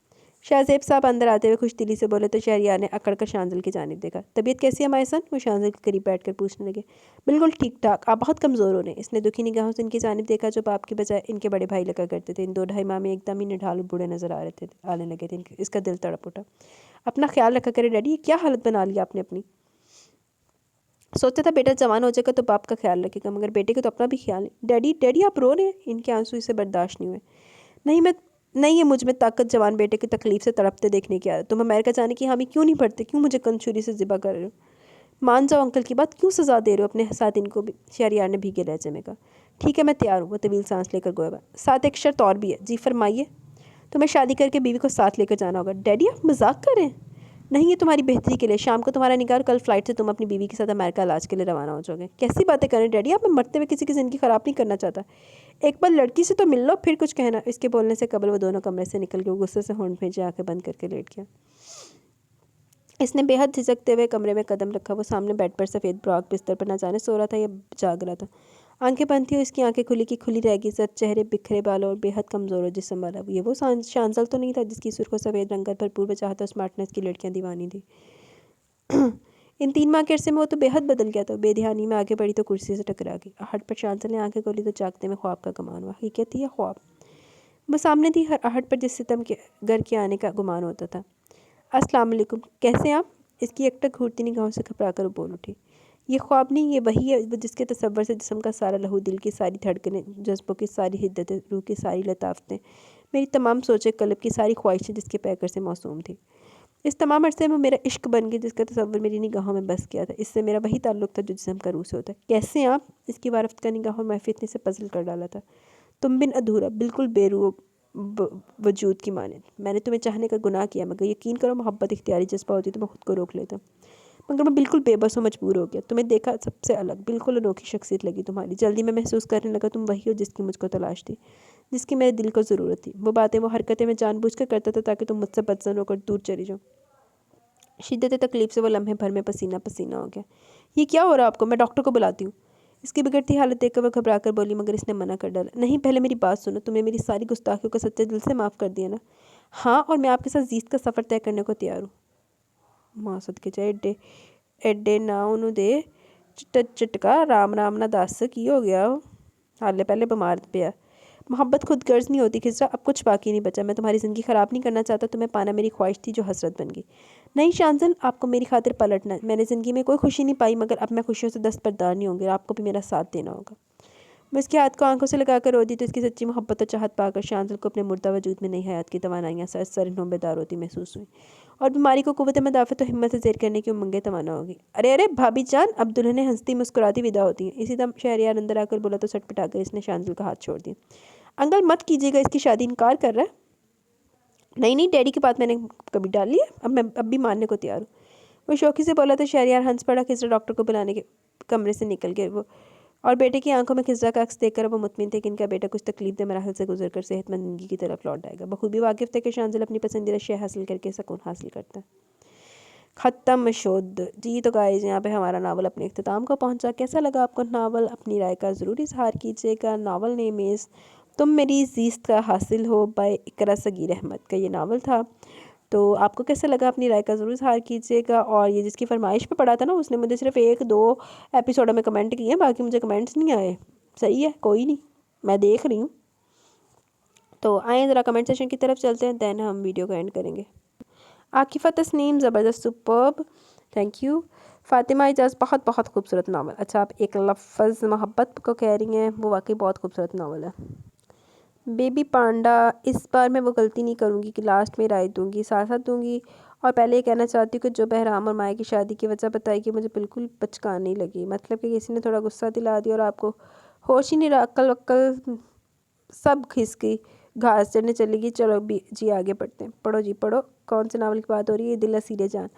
شاہ زیب صاحب اندر آتے ہوئے خوش دلی سے بولے تو شہریار نے اکڑ کر شانزل کی جانب دیکھا۔ طبیعت کیسی ہے مائسن؟ وہ شانزل کے قریب بیٹھ کر پوچھنے لگے۔ بالکل ٹھیک ٹھاک، آپ بہت کمزور ہو رہے ہیں۔ اس نے دکھی نگاہوں سے ان کی جانب دیکھا جو باپ کی بجائے ان کے بڑے بھائی لگا کرتے تھے۔ ان 2 ڈھائی ماہ میں ایک دم ہی نڈھال بوڑھے نظر آنے لگے تھے۔ اس کا دل تڑپ اٹھا۔ اپنا خیال رکھا کرے ڈیڈی، یہ کیا حالت بنا لیا آپ نے اپنی؟ سوچا تھا بیٹا جوان ہو جائے گا تو باپ کا خیال رکھے گا، مگر بیٹے کو تو اپنا بھی خیال نہیں۔ ڈیڈی آپ رو رہے ہیں؟ ان کے آنسو اسے برداشت نہیں ہوئے۔ نہیں ہے مجھ میں طاقت جوان بیٹے کی تکلیف سے تڑپتے دیکھنے کی عادت۔ تم امریکہ جانے کی حامی کیوں نہیں بھرتے؟ کیوں مجھے کنچوری سے ذبح کر رہے ہو؟ مان جاؤ انکل کی بات، کیوں سزا دے رہے ہو اپنے ساتھ ان کو بھی؟ شہریار نے بھیگے لہجے میں کہا۔ ٹھیک ہے میں تیار ہوں، وہ طویل سانس لے کر گویا۔ ساتھ ایک شرط اور بھی ہے۔ جی فرمائیے۔ تمہیں شادی کر کے بیوی کو ساتھ لے کر جانا ہوگا۔ ڈیڈی آپ مذاق کر رہے ہیں؟ نہیں، یہ تمہاری بہتری کے لیے۔ شام کو تمہارا نکاح اور کل فلائٹ سے تم اپنی بیوی کے ساتھ امریکہ علاج کے لیے روانہ ہو جاؤ گے۔ کیسی باتیں کر رہے ہیں ڈیڈی آپ؟ میں مرتے ہوئے کسی کی زندگی خراب نہیں کرنا چاہتا۔ ایک بار لڑکی سے تو مل لو پھر کچھ کہنا۔ اس کے بولنے سے قبل وہ دونوں کمرے سے نکل کے غصے سے ہونٹ بھیجے آنکھیں بند کر کے لیٹ گیا۔ اس نے بے حد جھجکتے ہوئے کمرے میں قدم رکھا۔ وہ سامنے بیڈ پر سفید براق بستر پر نہ جانے سو رہا تھا یا جاگ رہا تھا۔ آنکھیں بند تھی اور اس کی آنکھیں کھلی کی کھلی رہ گئی، زرد چہرے، بکھرے بالوں اور بے حد کمزور و جسم والا۔ یہ وہ شانزل تو نہیں تھا جس کی سرخ و سفید رنگ پر بھرپور وجاہت اور اسمارٹنس کی لڑکیاں دیوانی تھی؟ ان 3 ماہ کے عرصے میں وہ تو بے حد بدل گیا تھا۔ بے دھیانی میں آگے بڑھی تو کرسی سے ٹکرا گئی۔ آہٹ پر شانزل نے آنکھیں کھولی تو جاگتے میں خواب کا گمان ہوا۔ حقیقت تھی یا خواب؟ وہ سامنے تھی، ہر آہٹ پر جس ستم کے گھر کے آنے کا گمان ہوتا تھا۔ السلام علیکم، کیسے آپ؟ اس کی ایک گھورتی نگاہوں سے گھبرا کر وہ بول اٹھی۔ یہ خواب نہیں، یہ وہی ہے جس کے تصور سے جسم کا سارا لہو، دل کی ساری دھڑکنیں، جذبوں کی ساری حدتیں، روح کی ساری لطافتیں، میری تمام سوچیں، قلب کی ساری خواہشیں جس کے پیکر سے موسوم تھی۔ اس تمام عرصے میں میرا عشق بن گیا جس کا تصور میری نگاہوں میں بس گیا تھا۔ اس سے میرا وہی تعلق تھا جو جسم کا روح سے ہوتا ہے۔ کیسے ہیں آپ؟ اس کی وارفت کا نگاہوں میں فتنے سے پزل کر ڈالا تھا۔ تم بن ادھورا، بالکل بے روح وجود کی مانند۔ میں نے تمہیں چاہنے کا گناہ کیا، مگر یقین کرو محبت اختیاری جذبہ ہوتی تو میں خود کو روک لیتا، مگر میں بالکل بے بس و مجبور ہو گیا۔ تمہیں دیکھا، سب سے الگ، بالکل انوکھی شخصیت لگی تمہاری۔ جلدی میں محسوس کرنے لگا تم وہی ہو جس کی مجھ کو تلاش تھی، جس کی میرے دل کو ضرورت تھی۔ وہ باتیں، وہ حرکتیں میں جان بوجھ کر کرتا تھا تاکہ تم مجھ سے بدظن ہو کر دور چلی جاؤ۔ شدت تکلیف سے وہ لمحے بھر میں پسینہ پسینہ ہو گیا۔ یہ کیا ہو رہا ہے آپ کو؟ میں ڈاکٹر کو بلاتی ہوں۔ اس کی بگڑتی حالت دیکھ کر وہ گھبرا کر بولی، مگر اس نے منع کر ڈالا۔ نہیں، پہلے میری بات سنو۔ تم نے میری ساری گستاخیوں کو سچے دل سے معاف کر دیا نا؟ ہاں، اور میں آپ کے ساتھ زیست کا سفر طے کرنے کو تیار ہوں۔ ماں صدقے جائے، ایڈے نہ انہوں دے چٹکا رام رام نہ دس کی ہو گیا ہو، حالے پہلے بیمار پیا۔ محبت خود غرض نہیں ہوتی خضرا، اب کچھ باقی نہیں بچا۔ میں تمہاری زندگی خراب نہیں کرنا چاہتا، تمہیں پانا میری خواہش تھی جو حسرت بن گئی۔ نہیں شانزل، آپ کو میری خاطر پلٹنا ہے۔ میں نے زندگی میں کوئی خوشی نہیں پائی، مگر اب میں خوشیوں سے دستبردار نہیں ہوں گی اور آپ کو بھی میرا ساتھ دینا ہوگا۔ میں اس کے ہاتھ کو آنکھوں سے لگا کر رو دی تو اس کی سچی محبت اور چاہت پا کر شانزل کو اپنے مردہ وجود میں نئی حیات کی توانائیاں سرنو بیدار ہوتی محسوس ہوئیں، اور بیماری کو قوت مدافعت و ہمت سے زیر کرنے کی امنگیں توانا ہوگی۔ ارے ارے بھابی جان، اب دلہنیں ہنستی مسکراتی ودا ہوتی ہیں۔ اسی دم شہریار اندر آ کر بولا تو سٹ پٹا کر اس نے شانزل کا ہاتھ چھوڑ دیا۔ انکل مت کیجیے گا، اس کی شادی انکار کر رہا ہے۔ نہیں نہیں، ڈیڈی کی بات میں نے کبھی ڈالی ہے، اب بھی ماننے کو تیار ہوں، وہ شوقی سے بولا تو شہریار ہنس پڑا۔ خضرا ڈاکٹر کو بلانے کے کمرے سے نکل گئے وہ، اور بیٹے کی آنکھوں میں خضرا کا عکس دیکھ کر وہ مطمئن تھے کہ ان کا بیٹا کچھ تکلیف دہ مراحل سے گزر کر صحت مند زندگی کی طرف لوٹ آئے گا۔ بخوبی واقف تھے کہ شانزل اپنی پسندیدہ شے حاصل کر کے سکون حاصل کرتا ہے۔ ختم شد جی۔ تو گائز، یہاں پہ ہمارا ناول اپنے اختتام کو پہنچا۔ کیسا لگا آپ کو ناول؟ اپنی رائے کا ضرور اظہار کیجیے گا۔ ناول نیم از تم میری زیست کا حاصل ہو بائی اقرا صغیر احمد کا یہ ناول تھا۔ تو آپ کو کیسا لگا؟ اپنی رائے کا ضرور اظہار کیجیے گا۔ اور یہ جس کی فرمائش پہ پڑھا تھا نا، اس نے مجھے صرف 1-2 ایپیسوڈوں میں کمنٹ کیے ہیں، باقی مجھے کمنٹس نہیں آئے۔ صحیح ہے، کوئی نہیں، میں دیکھ رہی ہوں۔ تو آئیں ذرا کمنٹ سیشن کی طرف چلتے ہیں، دین ہم ویڈیو کو اینڈ کریں گے۔ عاقفہ تسنیم، زبردست، سپرب، تھینک یو۔ فاطمہ اعجاز، بہت بہت خوبصورت ناول۔ اچھا، آپ ایک لفظ محبت کو کہہ رہی ہیں، وہ واقعی بہت خوبصورت ناول ہے۔ بیبی پانڈا، اس بار میں وہ غلطی نہیں کروں گی کہ لاسٹ میں رائے دوں گی، ساتھ ساتھ دوں گی۔ اور پہلے یہ کہنا چاہتی ہوں کہ جو بہرام اور مائع کی شادی کی وجہ بتائی کہ مجھے بالکل بچکانی لگی، مطلب کہ کسی نے تھوڑا غصہ دلا دیا اور آپ کو ہوش ہی نہیں رہا، عقل وقل سب کھس گئی، گھاس چڑھنے چلی گئی۔ چلو بھی جی، آگے پڑھتے ہیں۔ پڑھو جی پڑھو، کون سے ناول کی بات ہو رہی ہے؟ دل اسیرے جان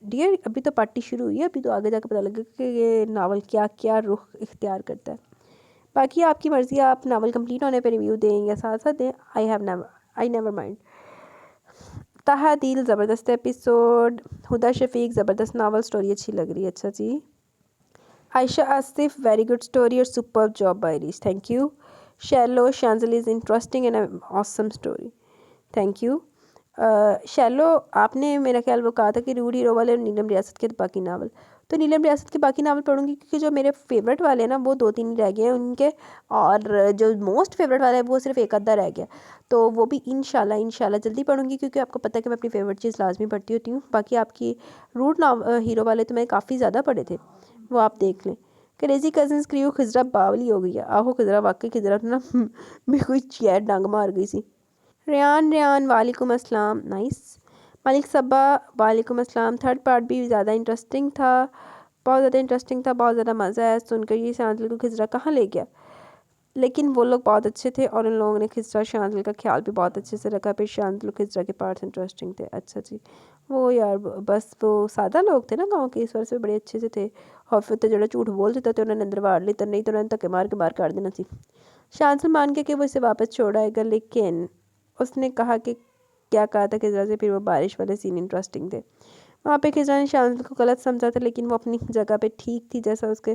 ڈیئر، ابھی تو پارٹی شروع ہوئی ہے، ابھی تو آگے جا کے پتہ لگے کہ یہ ناول کیا کیا رخ اختیار کرتا ہے۔ باقی آپ کی مرضی، آپ ناول کمپلیٹ ہونے پہ ریویو دیں یا ساتھ ساتھ دیں، آئی نیور مائنڈ۔ تہا دل، زبردست ایپیسوڈ۔ ہدا شفیق، زبردست ناول، سٹوری اچھی لگ رہی ہے۔ اچھا جی۔ Ayesha Asif, very good story اور superb job by reach, thank you. Shilo, Shanzal is interesting and awesome story, thank you. Shilo, آپ نے میرا خیال وہ کہا تھا کہ روڈ ہیرو والے اور نیلم ریاست کے باقی ناول، تو نیلم ریاست کے باقی ناول پڑھوں گی کیونکہ جو میرے فیوریٹ والے ہیں نا وہ 2-3 رہ گئے ہیں ان کے، اور جو موسٹ فیوریٹ والا ہے وہ صرف 1 آدھا رہ گیا، تو وہ بھی انشاءاللہ جلدی پڑھوں گی، کیونکہ آپ کو پتہ ہے کہ میں اپنی فیوریٹ چیز لازمی پڑھتی ہوتی ہوں۔ باقی آپ کی روڈ ہیرو والے تو میں کافی زیادہ پڑھے تھے، وہ آپ دیکھ لیں۔ کریزی کزنز کریو، خضرا باولی ہو گئی ہے۔ آہو خضرا، واقعی خضرا نا میرے کوئی چیئر ڈنگ مار گئی سی۔ ریان، وعلیکم السلام، نائس۔ ملک صبا، وعلیکم السلام۔ 3rd پارٹ بھی زیادہ انٹرسٹنگ تھا، بہت زیادہ انٹرسٹنگ تھا، بہت زیادہ مزہ آیا سن کر یہ شانزل کو خضرا کہاں لے گیا، لیکن وہ لوگ بہت اچھے تھے اور ان لوگوں نے خضرا شانزل کا خیال بھی بہت اچھے سے رکھا۔ پھر شانزل اور خضرا کے پارٹس انٹرسٹنگ تھے۔ اچھا جی، وہ یار بس وہ سادہ لوگ تھے نا گاؤں کے، اس وجہ سے بڑے اچھے سے تھے، اور پھر تو جڑا جھوٹ بول دیتا تو انہوں نے اندر واڑ لیتا، نہیں تو انہوں نے دھکے مار کے باہر کر دینا سی۔ شانزل مان گیا کہ وہ اسے واپس چھوڑ آئے گا، لیکن اس نے کہا کہ کیا کہا تھا خضرا سے، پھر وہ بارش والے سین انٹرسٹنگ تھے۔ وہاں پہ خضرا نے شانزل کو غلط سمجھا تھا، لیکن وہ اپنی جگہ پہ ٹھیک تھی، جیسا اس کے